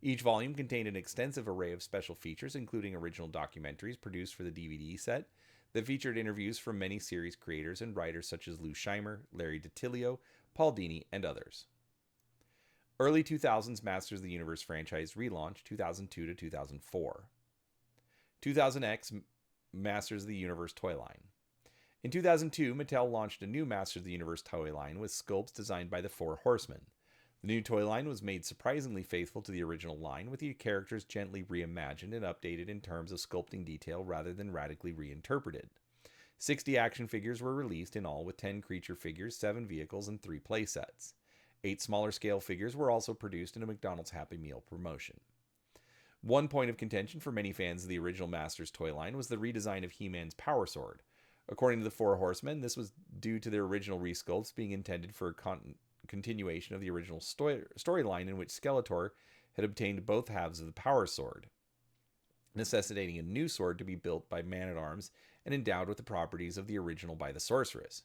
Each volume contained an extensive array of special features, including original documentaries produced for the DVD set that featured interviews from many series creators and writers such as Lou Scheimer, Larry DiTillio, Paul Dini, and others. Early 2000s Masters of the Universe franchise relaunch, 2002 to 2004. 2000X Masters of the Universe toy line. In 2002, Mattel launched a new Masters of the Universe toy line with sculpts designed by the Four Horsemen. The new toy line was made surprisingly faithful to the original line, with the characters gently reimagined and updated in terms of sculpting detail rather than radically reinterpreted. 60 action figures were released in all, with 10 creature figures, 7 vehicles, and 3 playsets. 8 smaller scale figures were also produced in a McDonald's Happy Meal promotion. One point of contention for many fans of the original Masters toy line was the redesign of He-Man's power sword. According to the Four Horsemen, this was due to their original resculpts being intended for a continuation of the original storyline in which Skeletor had obtained both halves of the power sword, necessitating a new sword to be built by Man-at-Arms and endowed with the properties of the original by the Sorceress.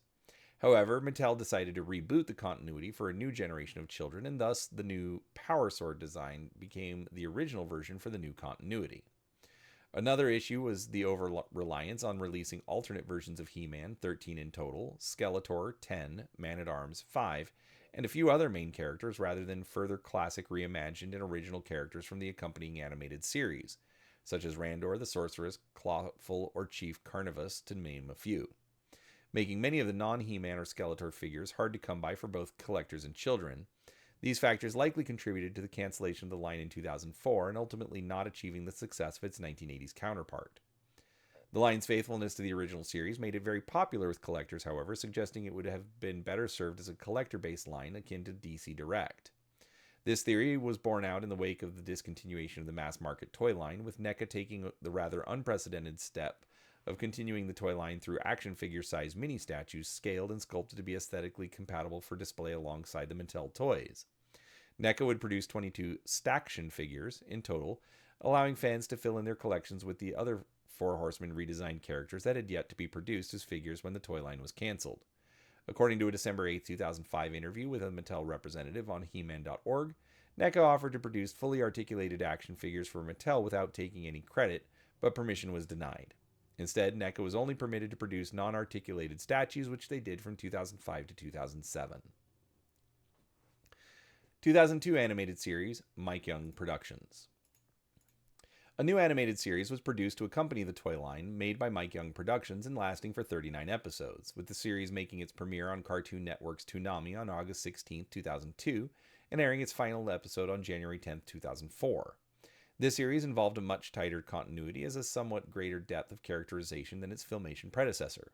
However, Mattel decided to reboot the continuity for a new generation of children, and thus the new power sword design became the original version for the new continuity. Another issue was the over-reliance on releasing alternate versions of He-Man, 13 in total, Skeletor, 10, Man-at-Arms, 5, and a few other main characters, rather than further classic reimagined and original characters from the accompanying animated series, such as Randor, the Sorceress, Clawful, or Chief Carnivus, to name a few, making many of the non-He-Man or Skeletor figures hard to come by for both collectors and children. These factors likely contributed to the cancellation of the line in 2004 and ultimately not achieving the success of its 1980s counterpart. The line's faithfulness to the original series made it very popular with collectors, however, suggesting it would have been better served as a collector-based line akin to DC Direct. This theory was borne out in the wake of the discontinuation of the mass-market toy line, with NECA taking the rather unprecedented step of continuing the toy line through action figure-sized mini-statues scaled and sculpted to be aesthetically compatible for display alongside the Mattel toys. NECA would produce 22 Staction figures in total, allowing fans to fill in their collections with the other Four Horsemen redesigned characters that had yet to be produced as figures when the toy line was canceled. According to a December 8, 2005 interview with a Mattel representative on He-Man.org, NECA offered to produce fully articulated action figures for Mattel without taking any credit, but permission was denied. Instead, NECA was only permitted to produce non-articulated statues, which they did from 2005 to 2007. 2002 animated series, Mike Young Productions. A new animated series was produced to accompany the toy line, made by Mike Young Productions and lasting for 39 episodes, with the series making its premiere on Cartoon Network's Toonami on August 16, 2002, and airing its final episode on January 10, 2004. This series involved a much tighter continuity as a somewhat greater depth of characterization than its Filmation predecessor.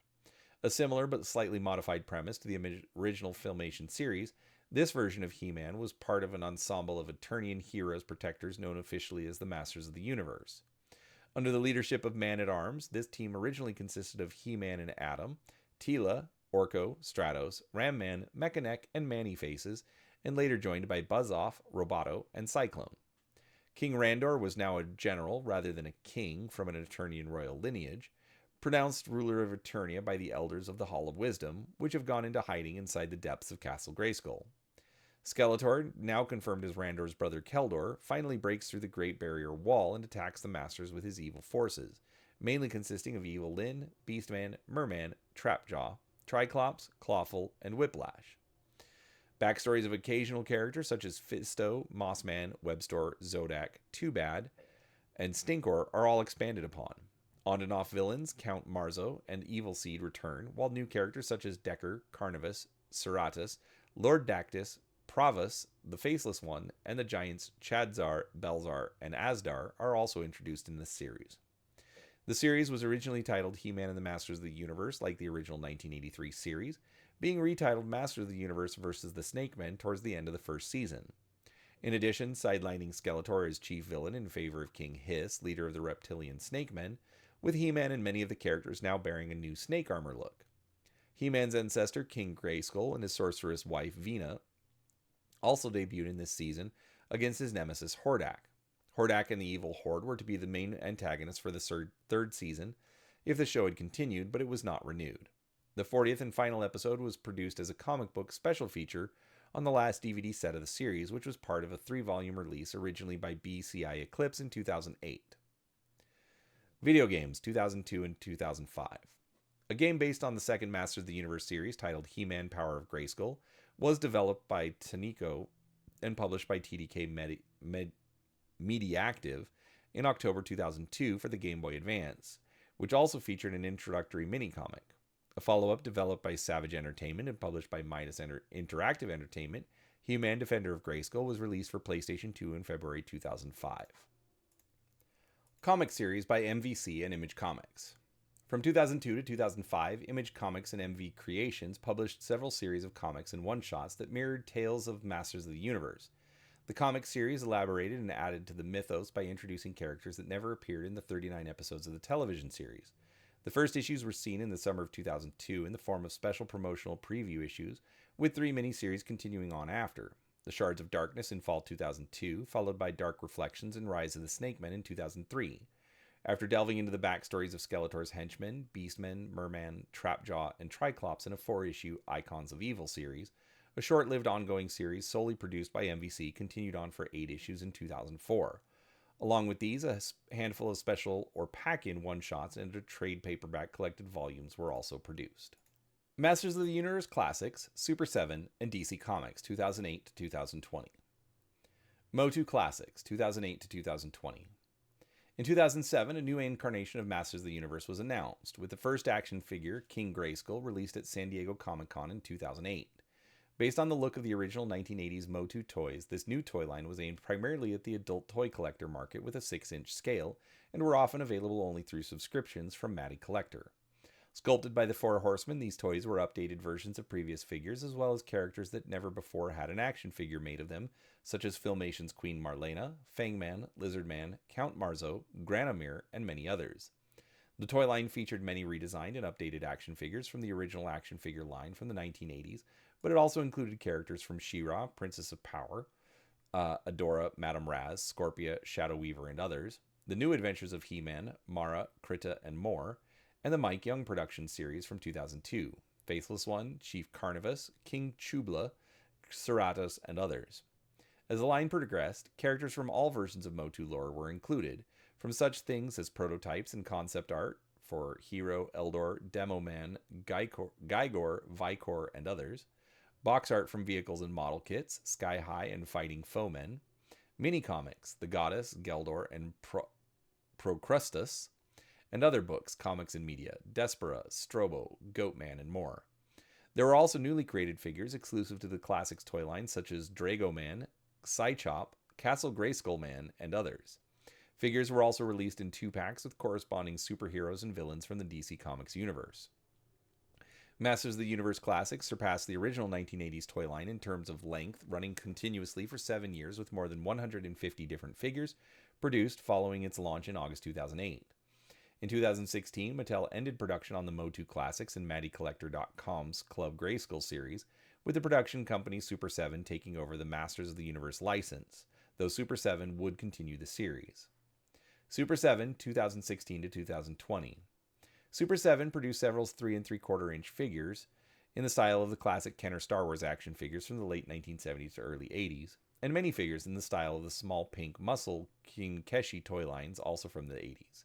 A similar but slightly modified premise to the original Filmation series, this version of He-Man was part of an ensemble of Eternian heroes protectors known officially as the Masters of the Universe. Under the leadership of Man-at-Arms, this team originally consisted of He-Man and Adam, Teela, Orko, Stratos, Ram-Man, Mechanic, and Manny-Faces, and later joined by Buzz-Off, Roboto, and Cyclone. King Randor was now a general rather than a king from an Eternian royal lineage. pronounced ruler of Eternia by the elders of the Hall of Wisdom, which have gone into hiding inside the depths of Castle Grayskull. Skeletor, now confirmed as Randor's brother Keldor, finally breaks through the Great Barrier Wall and attacks the Masters with his evil forces, mainly consisting of Evil Lyn, Beastman, Merman, Trapjaw, Triclops, Clawful, and Whiplash. Backstories of occasional characters such as Fisto, Mossman, Webstor, Zodak, Too Bad, and Stinkor are all expanded upon. On and off villains, Count Marzo and Evil Seed return, while new characters such as Decker, Carnivus, Ceratus, Lord Dactus, Pravus, the Faceless One, and the giants Chadzar, Belzar, and Asdar are also introduced in this series. The series was originally titled He-Man and the Masters of the Universe, like the original 1983 series, being retitled Masters of the Universe vs. the Snake Men towards the end of the first season. In addition, sidelining Skeletor as chief villain in favor of King Hiss, leader of the reptilian Snake Men, with He-Man and many of the characters now bearing a new snake armor look. He-Man's ancestor, King Grayskull, and his sorceress wife, Vina, also debuted in this season against his nemesis, Hordak. Hordak and the Evil Horde were to be the main antagonists for the third season if the show had continued, but it was not renewed. The 40th and final episode was produced as a comic book special feature on the last DVD set of the series, which was part of a 3-volume release originally by BCI Eclipse in 2008. Video games, 2002 and 2005. A game based on the second Masters of the Universe series titled He-Man Power of Grayskull was developed by Tanico and published by TDK Mediactive in October 2002 for the Game Boy Advance, which also featured an introductory mini-comic. A follow-up developed by Savage Entertainment and published by Midas Interactive Entertainment, He-Man Defender of Grayskull was released for PlayStation 2 in February 2005. Comic series by MVC and Image Comics. From 2002 to 2005, Image Comics and MV Creations published several series of comics and one-shots that mirrored tales of Masters of the Universe. The comic series elaborated and added to the mythos by introducing characters that never appeared in the 39 episodes of the television series. The first issues were seen in the summer of 2002 in the form of special promotional preview issues, with 3 miniseries continuing on after. The Shards of Darkness in fall 2002, followed by Dark Reflections and Rise of the Snake Men in 2003. After delving into the backstories of Skeletor's henchmen, Beastmen, Merman, Trapjaw, and Triclops in a 4-issue Icons of Evil series, a short-lived ongoing series solely produced by MVC continued on for 8 issues in 2004. Along with these, a handful of special or pack-in one-shots and trade paperback collected volumes were also produced. Masters of the Universe Classics, Super 7, and DC Comics, 2008 to 2020. Motu Classics, 2008 to 2020. In 2007, a new incarnation of Masters of the Universe was announced, with the first action figure, King Grayskull, released at San Diego Comic-Con in 2008. Based on the look of the original 1980s Motu toys, this new toy line was aimed primarily at the adult toy collector market with a 6-inch scale, and were often available only through subscriptions from Matty Collector. Sculpted by the Four Horsemen, these toys were updated versions of previous figures, as well as characters that never before had an action figure made of them, such as Filmation's Queen Marlena, Fangman, Lizardman, Count Marzo, Granomir, and many others. The toy line featured many redesigned and updated action figures from the original action figure line from the 1980s, but it also included characters from She-Ra, Princess of Power, Adora, Madame Raz, Scorpia, Shadow Weaver, and others, the new adventures of He-Man, Mara, Krita, and more, and the Mike Young production series from 2002, Faithless One, Chief Carnivus, King Chubla, Ceratus, and others. As the line progressed, characters from all versions of Motu lore were included, from such things as prototypes and concept art for Hero, Eldor, Demoman, Gygor, Vicor, and others, box art from vehicles and model kits, Sky High and Fighting Foemen, mini-comics, The Goddess, Geldor, and Procrustus, and other books, comics, and media, Despera, Strobo, Goatman, and more. There were also newly created figures exclusive to the Classics toy line, such as Dragoman, Psychop, Castle Grayskull Man, and others. Figures were also released in 2-packs with corresponding superheroes and villains from the DC Comics universe. Masters of the Universe Classics surpassed the original 1980s toy line in terms of length, running continuously for 7 years with more than 150 different figures produced following its launch in August 2008. In 2016, Mattel ended production on the Motu Classics and MattyCollector.com's Club Grayskull series, with the production company Super 7 taking over the Masters of the Universe license, though Super 7 would continue the series. Super 7, 2016 to 2020. Super 7 produced several 3 3/4 inch figures in the style of the classic Kenner Star Wars action figures from the late 1970s to early 80s, and many figures in the style of the small pink muscle King Keshi toy lines, also from the 80s.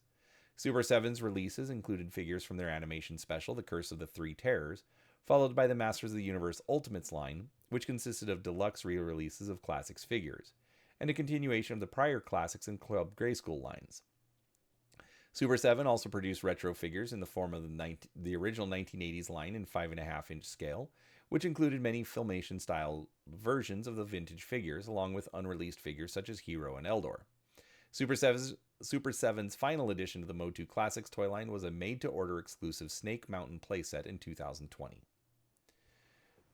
Super 7's releases included figures from their animation special, The Curse of the Three Terrors, followed by the Masters of the Universe Ultimates line, which consisted of deluxe re-releases of classics figures, and a continuation of the prior classics and Club Grayskull lines. Super 7 also produced retro figures in the form of the original 1980s line in 5.5-inch scale, which included many Filmation-style versions of the vintage figures, along with unreleased figures such as Hero and Eldor. Super 7's final addition to the Motu Classics toy line was a made-to-order exclusive Snake Mountain playset in 2020.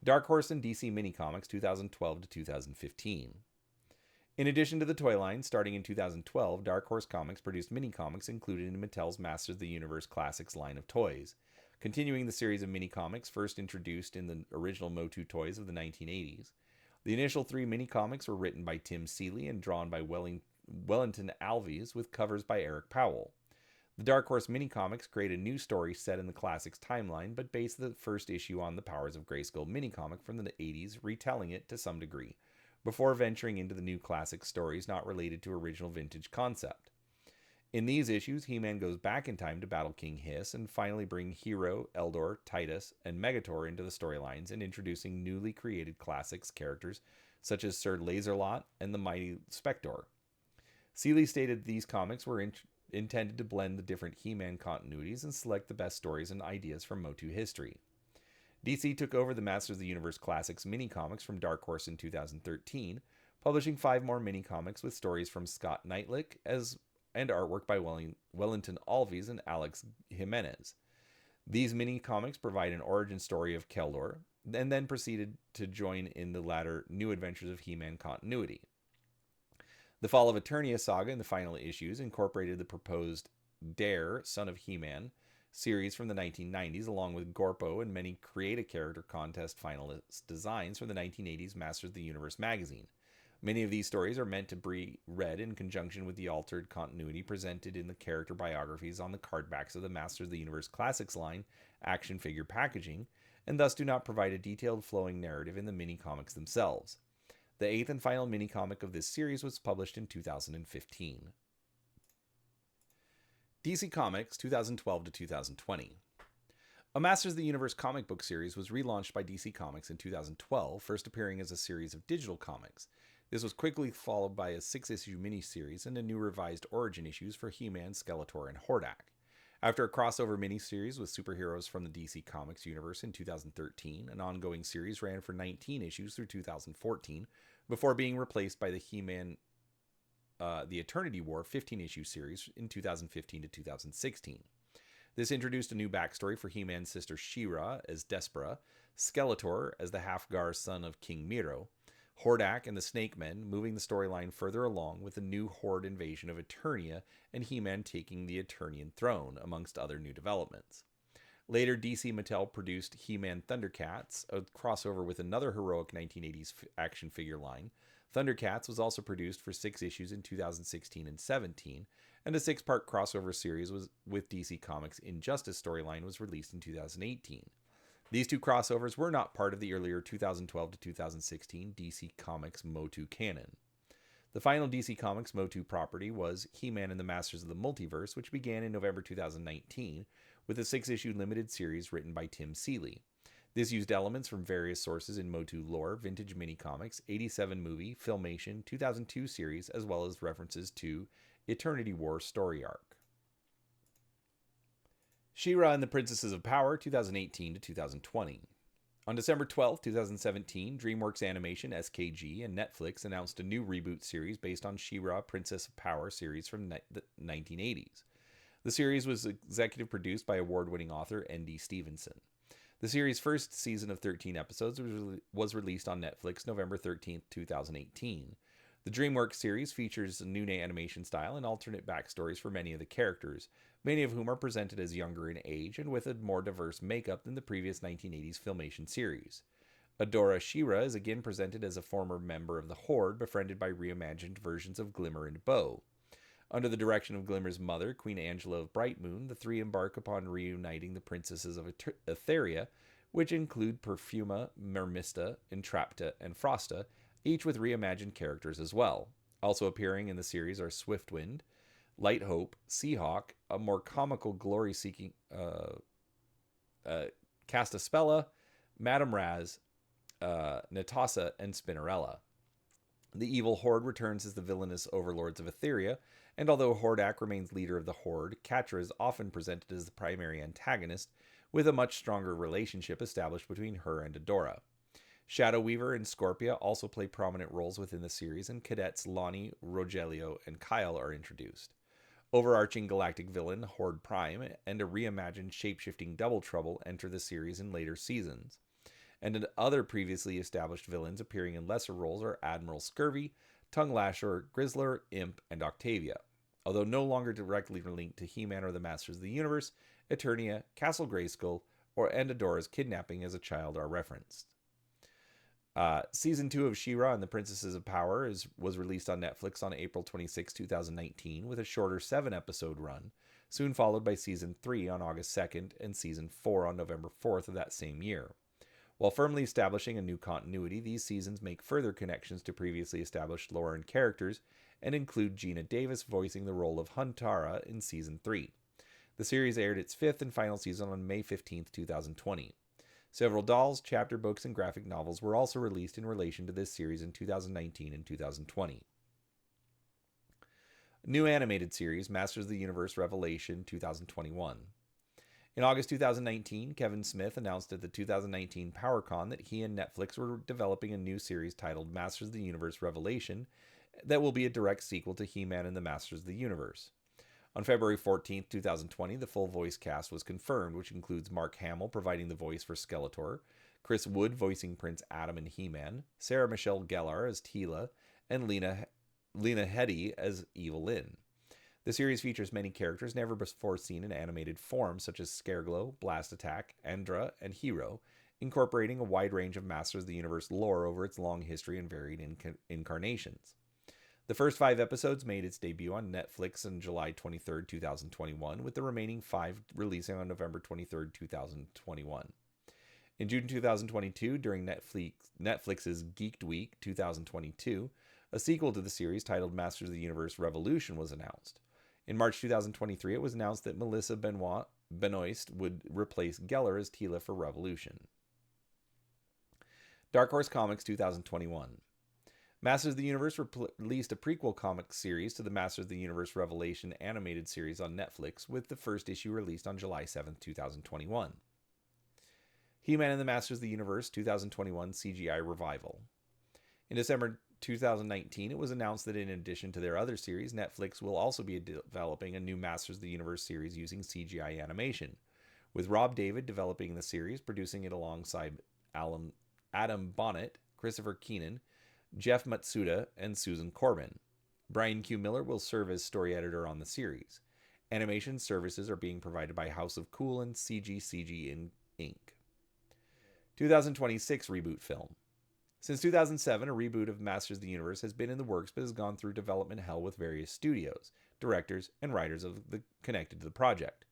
Dark Horse and DC Mini Comics 2012 to 2015. In addition to the toy line, starting in 2012, Dark Horse Comics produced mini-comics included in Mattel's Masters of the Universe Classics line of toys, continuing the series of mini-comics first introduced in the original Motu toys of the 1980s. The initial 3 mini-comics were written by Tim Seeley and drawn by Wellington Alves, with covers by Eric Powell. The Dark Horse mini-comics create a new story set in the Classics timeline, but base the first issue on the Powers of Grayskull mini-comic from the 80s, retelling it to some degree, before venturing into the new classic stories not related to original vintage concept. In these issues, He-Man goes back in time to battle King Hiss and finally bring Hero, Eldor, Titus, and Megator into the storylines, and introducing newly created classics characters such as Sir Laserlot and the mighty Spector. Seeley stated these comics were intended to blend the different He-Man continuities and select the best stories and ideas from Motu history. DC took over the Masters of the Universe Classics mini-comics from Dark Horse in 2013, publishing 5 more mini-comics with stories from Scott Knightlick and artwork by Wellington Alves and Alex Jimenez. These mini-comics provide an origin story of Keldor, and then proceeded to join in the latter New Adventures of He-Man continuity. The Fall of Eternia saga in the final issues incorporated the proposed Dare, Son of He-Man, series from the 1990s, along with Gorpo and many Create-A-Character contest finalist designs from the 1980s Masters of the Universe magazine. Many of these stories are meant to be read in conjunction with the altered continuity presented in the character biographies on the cardbacks of the Masters of the Universe Classics line action figure packaging, and thus do not provide a detailed flowing narrative in the mini-comics themselves. The 8th and final mini-comic of this series was published in 2015. DC Comics 2012 to 2020. A Masters of the Universe comic book series was relaunched by DC Comics in 2012, first appearing as a series of digital comics. This was quickly followed by a 6-issue miniseries and a new revised origin issues for He-Man, Skeletor, and Hordak. After a crossover miniseries with superheroes from the DC Comics universe in 2013, an ongoing series ran for 19 issues through 2014, before being replaced by the He-Man The Eternity War 15-issue series in 2015 to 2016. This introduced a new backstory for He-Man's sister She-Ra as Despera, Skeletor as the half-Gar son of King Miro, Hordak and the Snake Men, moving the storyline further along with a new Horde invasion of Eternia and He-Man taking the Eternian throne, amongst other new developments. Later, DC Mattel produced He-Man Thundercats, a crossover with another heroic 1980s action figure line. Thundercats was also produced for 6 issues in 2016 and 17, and a 6-part crossover series with DC Comics' Injustice storyline was released in 2018. These 2 crossovers were not part of the earlier 2012 to 2016 DC Comics Motu canon. The final DC Comics Motu property was He-Man and the Masters of the Multiverse, which began in November 2019 with a 6-issue limited series written by Tim Seeley. This used elements from various sources in Motu lore, vintage mini-comics, 87 movie, Filmation, 2002 series, as well as references to Eternity War story arc. She-Ra and the Princesses of Power, 2018 to 2020. On December 12, 2017, DreamWorks Animation, SKG, and Netflix announced a new reboot series based on She-Ra, Princess of Power series from the 1980s. The series was executive produced by award-winning author N.D. Stevenson. The series' first season of 13 episodes was released on Netflix November 13, 2018. The DreamWorks series features a new animation style and alternate backstories for many of the characters, many of whom are presented as younger in age and with a more diverse makeup than the previous 1980s Filmation series. Adora She-Ra is again presented as a former member of the Horde, befriended by reimagined versions of Glimmer and Bow. Under the direction of Glimmer's mother, Queen Angela of Brightmoon, the three embark upon reuniting the princesses of Etheria, which include Perfuma, Mermista, Entrapta, and Frosta, each with reimagined characters as well. Also appearing in the series are Swiftwind, Light Hope, Seahawk, a more comical glory-seeking Castaspella, Madame Raz, Natasa, and Spinnerella. The evil Horde returns as the villainous overlords of Etheria, and although Hordak remains leader of the Horde, Catra is often presented as the primary antagonist, with a much stronger relationship established between her and Adora. Shadow Weaver and Scorpia also play prominent roles within the series, and cadets Lonnie, Rogelio, and Kyle are introduced. Overarching galactic villain Horde Prime and a reimagined shape-shifting Double Trouble enter the series in later seasons. And other previously established villains appearing in lesser roles are Admiral Scurvy, Tongue Lasher, Grizzler, Imp, and Octavia. Although no longer directly linked to He-Man or the Masters of the Universe, Eternia, Castle Grayskull, and Adora's kidnapping as a child are referenced. Season 2 of She-Ra and the Princesses of Power was released on Netflix on April 26, 2019, with a shorter 7-episode run, soon followed by Season 3 on August 2nd and Season 4 on November 4th of that same year. While firmly establishing a new continuity, these seasons make further connections to previously established lore and characters, and include Gina Davis voicing the role of Huntara in Season 3. The series aired its 5th and final season on May 15, 2020. Several dolls, chapter books, and graphic novels were also released in relation to this series in 2019 and 2020. New animated series, Masters of the Universe Revelation 2021. In August 2019, Kevin Smith announced at the 2019 PowerCon that he and Netflix were developing a new series titled Masters of the Universe Revelation that will be a direct sequel to He-Man and the Masters of the Universe. On February 14, 2020, the full voice cast was confirmed, which includes Mark Hamill providing the voice for Skeletor, Chris Wood voicing Prince Adam and He-Man, Sarah Michelle Gellar as Teela, and Lena Headey as Evil Lyn. The series features many characters never before seen in animated form, such as Scareglow, Blast Attack, Andra, and Hero, incorporating a wide range of Masters of the Universe lore over its long history and varied incarnations. The first 5 episodes made its debut on Netflix on July 23, 2021, with the remaining 5 releasing on November 23, 2021. In June 2022, during Netflix's Geeked Week 2022, a sequel to the series titled Masters of the Universe Revolution was announced. In March 2023, it was announced that Melissa Benoist would replace Gellar as Teela for Revolution. Dark Horse Comics 2021. Masters of the Universe released a prequel comic series to the Masters of the Universe Revelation animated series on Netflix, with the first issue released on July 7, 2021. He-Man and the Masters of the Universe 2021 CGI Revival. In December 2019, it was announced that in addition to their other series, Netflix will also be developing a new Masters of the Universe series using CGI animation, with Rob David developing the series, producing it alongside Adam Bonnet, Christopher Keenan, Jeff Matsuda, and Susan Corbin. Brian Q. Miller will serve as story editor on the series. Animation services are being provided by House of Cool and CGCG Inc. 2026 reboot film. Since 2007, a reboot of Masters of the Universe has been in the works but has gone through development hell with various studios, directors, and writers connected to the project.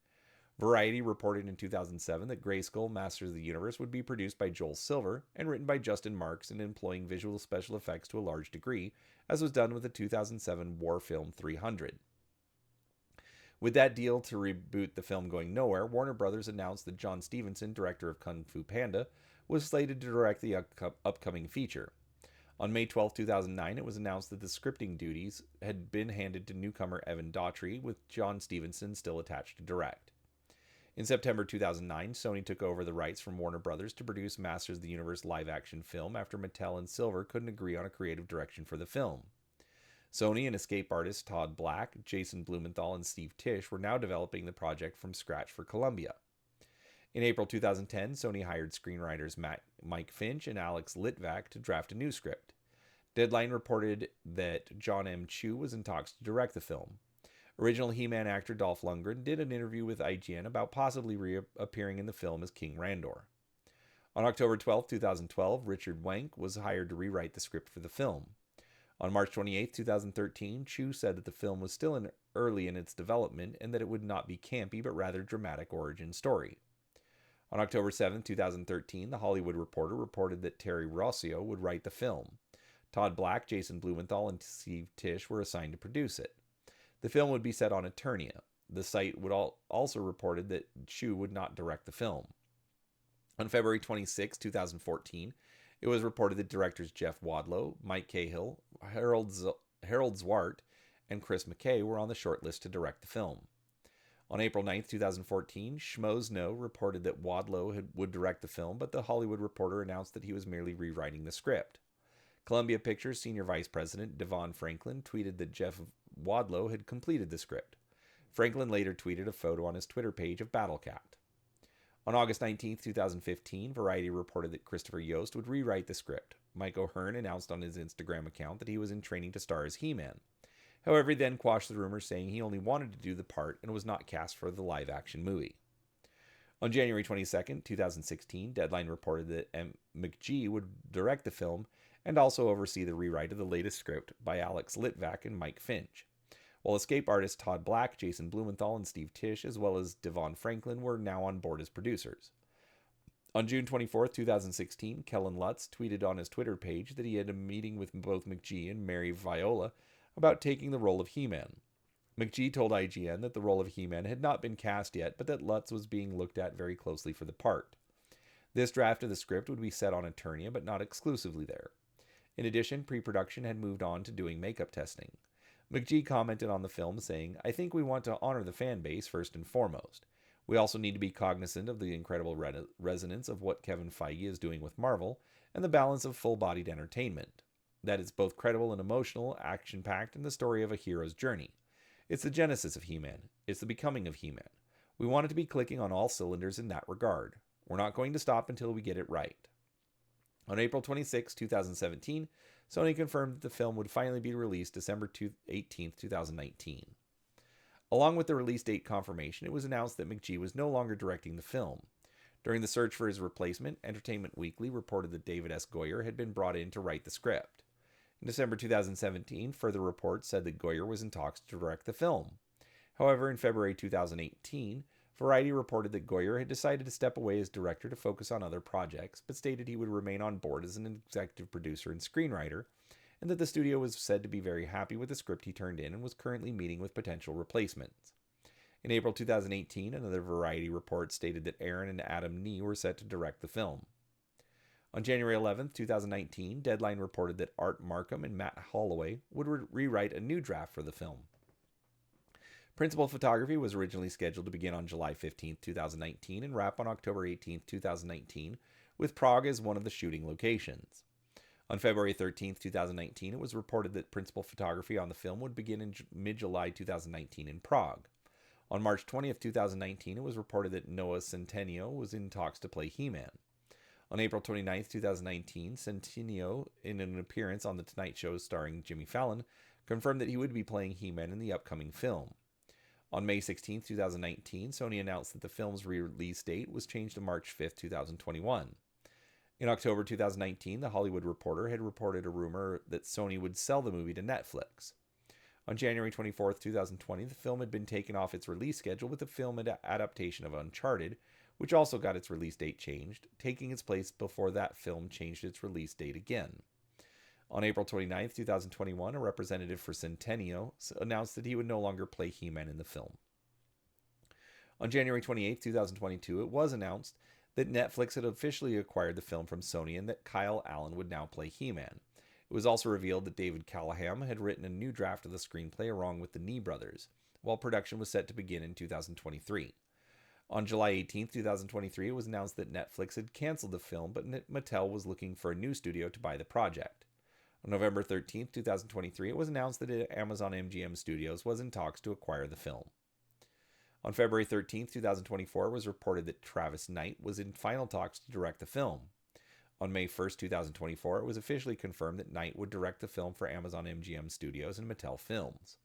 Variety reported in 2007 that Grayskull Masters of the Universe would be produced by Joel Silver and written by Justin Marks and employing visual special effects to a large degree, as was done with the 2007 war film 300. With that deal to reboot the film going nowhere, Warner Brothers announced that John Stevenson, director of Kung Fu Panda, was slated to direct the upcoming feature. On May 12, 2009, it was announced that the scripting duties had been handed to newcomer Evan Daughtry, with John Stevenson still attached to direct. In September 2009, Sony took over the rights from Warner Brothers to produce Masters of the Universe live-action film after Mattel and Silver couldn't agree on a creative direction for the film. Sony and escape artists Todd Black, Jason Blumenthal, and Steve Tisch were now developing the project from scratch for Columbia. In April 2010, Sony hired screenwriters Mike Finch and Alex Litvak to draft a new script. Deadline reported that John M. Chu was in talks to direct the film. Original He-Man actor Dolph Lundgren did an interview with IGN about possibly reappearing in the film as King Randor. On October 12, 2012, Richard Wenk was hired to rewrite the script for the film. On March 28, 2013, Chu said that the film was still early in its development and that it would not be campy but rather dramatic origin story. On October 7, 2013, The Hollywood Reporter reported that Terry Rossio would write the film. Todd Black, Jason Blumenthal, and Steve Tisch were assigned to produce it. The film would be set on Eternia. The site would also reported that Chu would not direct the film. On February 26, 2014, it was reported that directors Jeff Wadlow, Mike Cahill, Harold Zwart, and Chris McKay were on the short list to direct the film. On April 9, 2014, Schmoes Know reported that Wadlow would direct the film, but The Hollywood Reporter announced that he was merely rewriting the script. Columbia Pictures Senior Vice President Devon Franklin tweeted that Jeff Wadlow had completed the script. Franklin later tweeted a photo on his Twitter page of Battlecat. On August 19, 2015, Variety reported that Christopher Yost would rewrite the script. Mike O'Hearn announced on his Instagram account that he was in training to star as He-Man. However, he then quashed the rumors, saying he only wanted to do the part and was not cast for the live-action movie. On January 22, 2016, Deadline reported that McGee would direct the film and also oversee the rewrite of the latest script by Alex Litvak and Mike Finch, while escape artists Todd Black, Jason Blumenthal, and Steve Tisch, as well as Devon Franklin, were now on board as producers. On June 24, 2016, Kellen Lutz tweeted on his Twitter page that he had a meeting with both McGee and Mary Viola about taking the role of He-Man. McGee told IGN that the role of He-Man had not been cast yet, but that Lutz was being looked at very closely for the part. This draft of the script would be set on Eternia, but not exclusively there. In addition, pre-production had moved on to doing makeup testing. McGee commented on the film, saying, "I think we want to honor the fan base first and foremost. We also need to be cognizant of the incredible resonance of what Kevin Feige is doing with Marvel, and the balance of full-bodied entertainment. That it's both credible and emotional, action-packed, and the story of a hero's journey. It's the genesis of He-Man. It's the becoming of He-Man. We want it to be clicking on all cylinders in that regard. We're not going to stop until we get it right." On April 26, 2017, Sony confirmed that the film would finally be released December 18, 2019. Along with the release date confirmation, it was announced that McGee was no longer directing the film. During the search for his replacement, Entertainment Weekly reported that David S. Goyer had been brought in to write the script. In December 2017, further reports said that Goyer was in talks to direct the film. However, in February 2018, Variety reported that Goyer had decided to step away as director to focus on other projects, but stated he would remain on board as an executive producer and screenwriter, and that the studio was said to be very happy with the script he turned in and was currently meeting with potential replacements. In April 2018, another Variety report stated that Aaron and Adam Nee were set to direct the film. On January 11, 2019, Deadline reported that Art Markham and Matt Holloway would rewrite a new draft for the film. Principal photography was originally scheduled to begin on July 15, 2019 and wrap on October 18, 2019, with Prague as one of the shooting locations. On February 13, 2019, it was reported that principal photography on the film would begin in mid-July 2019 in Prague. On March 20, 2019, it was reported that Noah Centineo was in talks to play He-Man. On April 29, 2019, Centineo, in an appearance on The Tonight Show starring Jimmy Fallon, confirmed that he would be playing He-Man in the upcoming film. On May 16, 2019, Sony announced that the film's release date was changed to March 5, 2021. In October 2019, The Hollywood Reporter had reported a rumor that Sony would sell the movie to Netflix. On January 24, 2020, the film had been taken off its release schedule with the film adaptation of Uncharted, which also got its release date changed, taking its place before that film changed its release date again. On April 29, 2021, a representative for Centennial announced that he would no longer play He-Man in the film. On January 28, 2022, it was announced that Netflix had officially acquired the film from Sony and that Kyle Allen would now play He-Man. It was also revealed that David Callahan had written a new draft of the screenplay along with the Nee brothers, while production was set to begin in 2023. On July 18, 2023, it was announced that Netflix had canceled the film, but Mattel was looking for a new studio to buy the project. On November 13, 2023, it was announced that Amazon MGM Studios was in talks to acquire the film. On February 13, 2024, it was reported that Travis Knight was in final talks to direct the film. On May 1, 2024, it was officially confirmed that Knight would direct the film for Amazon MGM Studios and Mattel Films.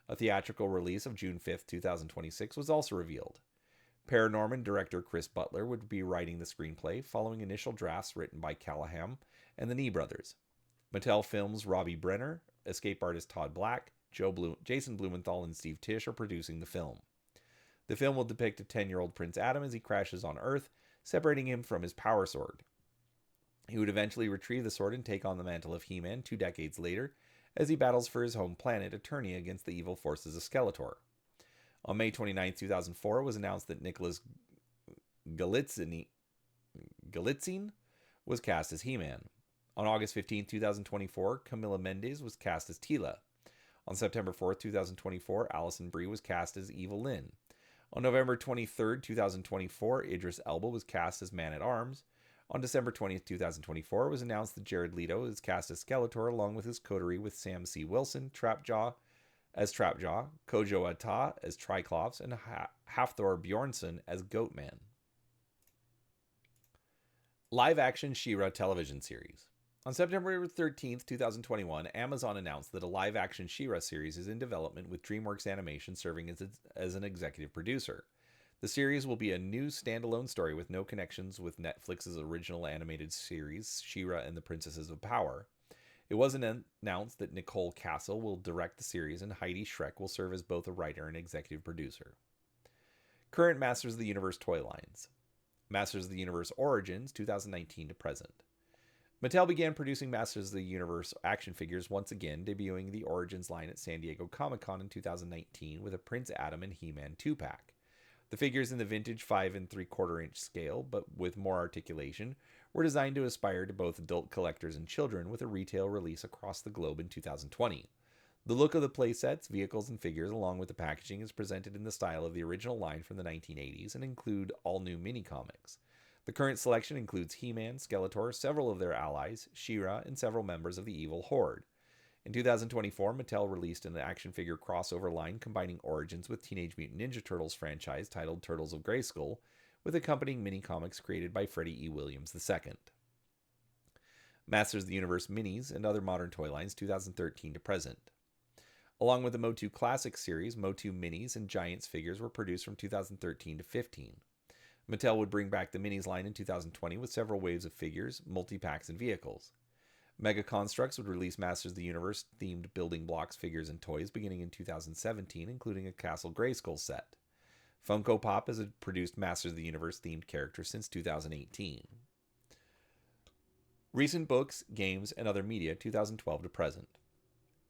A theatrical release of June 5, 2026 was also revealed. Paranorman director Chris Butler would be writing the screenplay, following initial drafts written by Callahan and the Nee brothers. Mattel Films' Robbie Brenner, escape artist Todd Black, Jason Blumenthal, and Steve Tisch are producing the film. The film will depict a 10-year-old Prince Adam as he crashes on Earth, separating him from his power sword. He would eventually retrieve the sword and take on the mantle of He-Man 2 decades later, as he battles for his home planet, Eternia, against the evil forces of Skeletor. On May 29, 2004, it was announced that Nicholas Galitzine was cast as He-Man. On August 15, 2024, Camila Mendes was cast as Teela. On September 4, 2024, Alison Brie was cast as Evil Lynn. On November 23, 2024, Idris Elba was cast as Man-at-Arms. On December 20, 2024, it was announced that Jared Leto is cast as Skeletor, along with his coterie with Sam C. Wilson, Trapjaw, Kojo Ata as Triclops, and Hafthor Bjornsson as Goatman. Live-action She-Ra television series. On September 13, 2021, Amazon announced that a live-action She-Ra series is in development with DreamWorks Animation serving as an executive producer. The series will be a new standalone story with no connections with Netflix's original animated series, She-Ra and the Princesses of Power. It was announced that Nicole Castle will direct the series and Heidi Schreck will serve as both a writer and executive producer. Current Masters of the Universe toy lines. Masters of the Universe Origins, 2019 to present. Mattel began producing Masters of the Universe action figures once again, debuting the Origins line at San Diego Comic-Con in 2019 with a Prince Adam and He-Man 2-pack. The figures in the vintage 5 3/4 inch scale, but with more articulation, were designed to aspire to both adult collectors and children, with a retail release across the globe in 2020. The look of the playsets, vehicles, and figures, along with the packaging, is presented in the style of the original line from the 1980s and include all new mini-comics. The current selection includes He-Man, Skeletor, several of their allies, She-Ra, and several members of the Evil Horde. In 2024, Mattel released an action figure crossover line combining Origins with Teenage Mutant Ninja Turtles franchise titled Turtles of Grayskull, with accompanying mini-comics created by Freddie E. Williams II. Masters of the Universe minis and other modern toy lines 2013 to present. Along with the Motu Classic series, Motu minis and Giants figures were produced from 2013 to 15. Mattel would bring back the minis line in 2020 with several waves of figures, multi-packs, and vehicles. Mega Constructs would release Masters of the Universe themed building blocks, figures, and toys beginning in 2017, including a Castle Grayskull set. Funko Pop has produced Masters of the Universe themed characters since 2018. Recent books, games, and other media 2012 to present.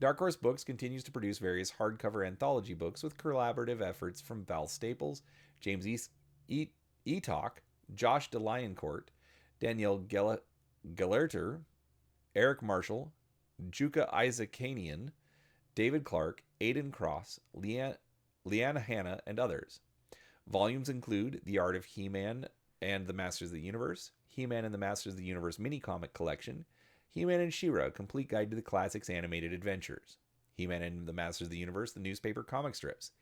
Dark Horse Books continues to produce various hardcover anthology books with collaborative efforts from Val Staples, James Eatock, Josh DeLioncourt, Danielle Gellerter, Eric Marshall, Juka Isaacanian, David Clark, Aidan Cross, Leanna Hanna, and others. Volumes include The Art of He-Man and the Masters of the Universe, He-Man and the Masters of the Universe mini-comic collection, He-Man and She-Ra, Complete Guide to the Classics Animated Adventures, He-Man and the Masters of the Universe, the newspaper comic strips,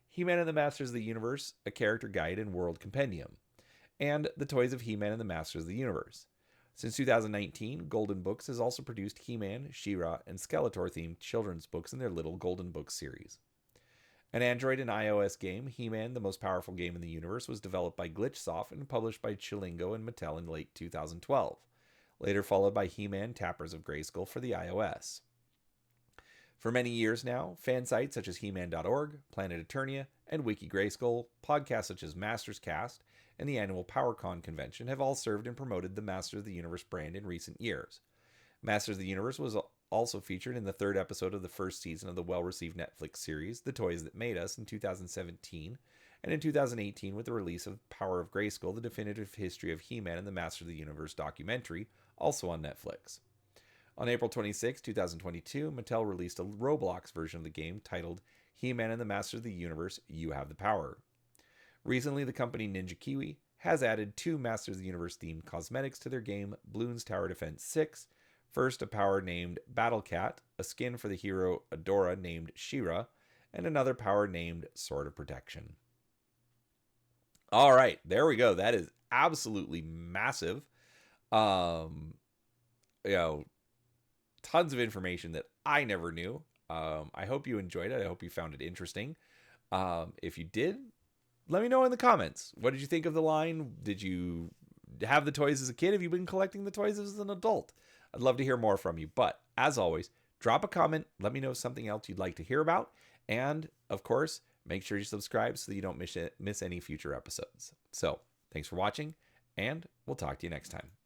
He-Man and the Masters of the Universe, a character guide and world compendium, and The Toys of He-Man and the Masters of the Universe. Since 2019, Golden Books has also produced He-Man, She-Ra, and Skeletor-themed children's books in their Little Golden Books series. An Android and iOS game, He-Man, the most powerful game in the universe, was developed by Glitchsoft and published by Chilingo and Mattel in late 2012, later followed by He-Man Tappers of Grayskull for the iOS. For many years now, fan sites such as He-Man.org, Planet Eternia, and Wiki Grayskull, podcasts such as Masters Cast, and the annual PowerCon convention have all served and promoted the Masters of the Universe brand in recent years. Masters of the Universe was also featured in the third episode of the first season of the well-received Netflix series, The Toys That Made Us, in 2017, and in 2018 with the release of Power of Grayskull, the definitive history of He-Man and the Masters of the Universe documentary, also on Netflix. On April 26, 2022, Mattel released a Roblox version of the game titled He-Man and the Masters of the Universe, You Have the Power. Recently, the company Ninja Kiwi has added 2 Masters of the Universe themed cosmetics to their game Bloons Tower Defense 6. First, a power named Battle Cat, a skin for the hero Adora named She-Ra, and another power named Sword of Protection. All right, there we go. That is absolutely massive. Tons of information that I never knew. I hope you enjoyed it. I hope you found it interesting. If you did, let me know in the comments. What did you think of the line? Did you have the toys as a kid? Have you been collecting the toys as an adult? I'd love to hear more from you. But as always, drop a comment. Let me know something else you'd like to hear about. And of course, make sure you subscribe so that you don't miss any future episodes. So thanks for watching, and we'll talk to you next time.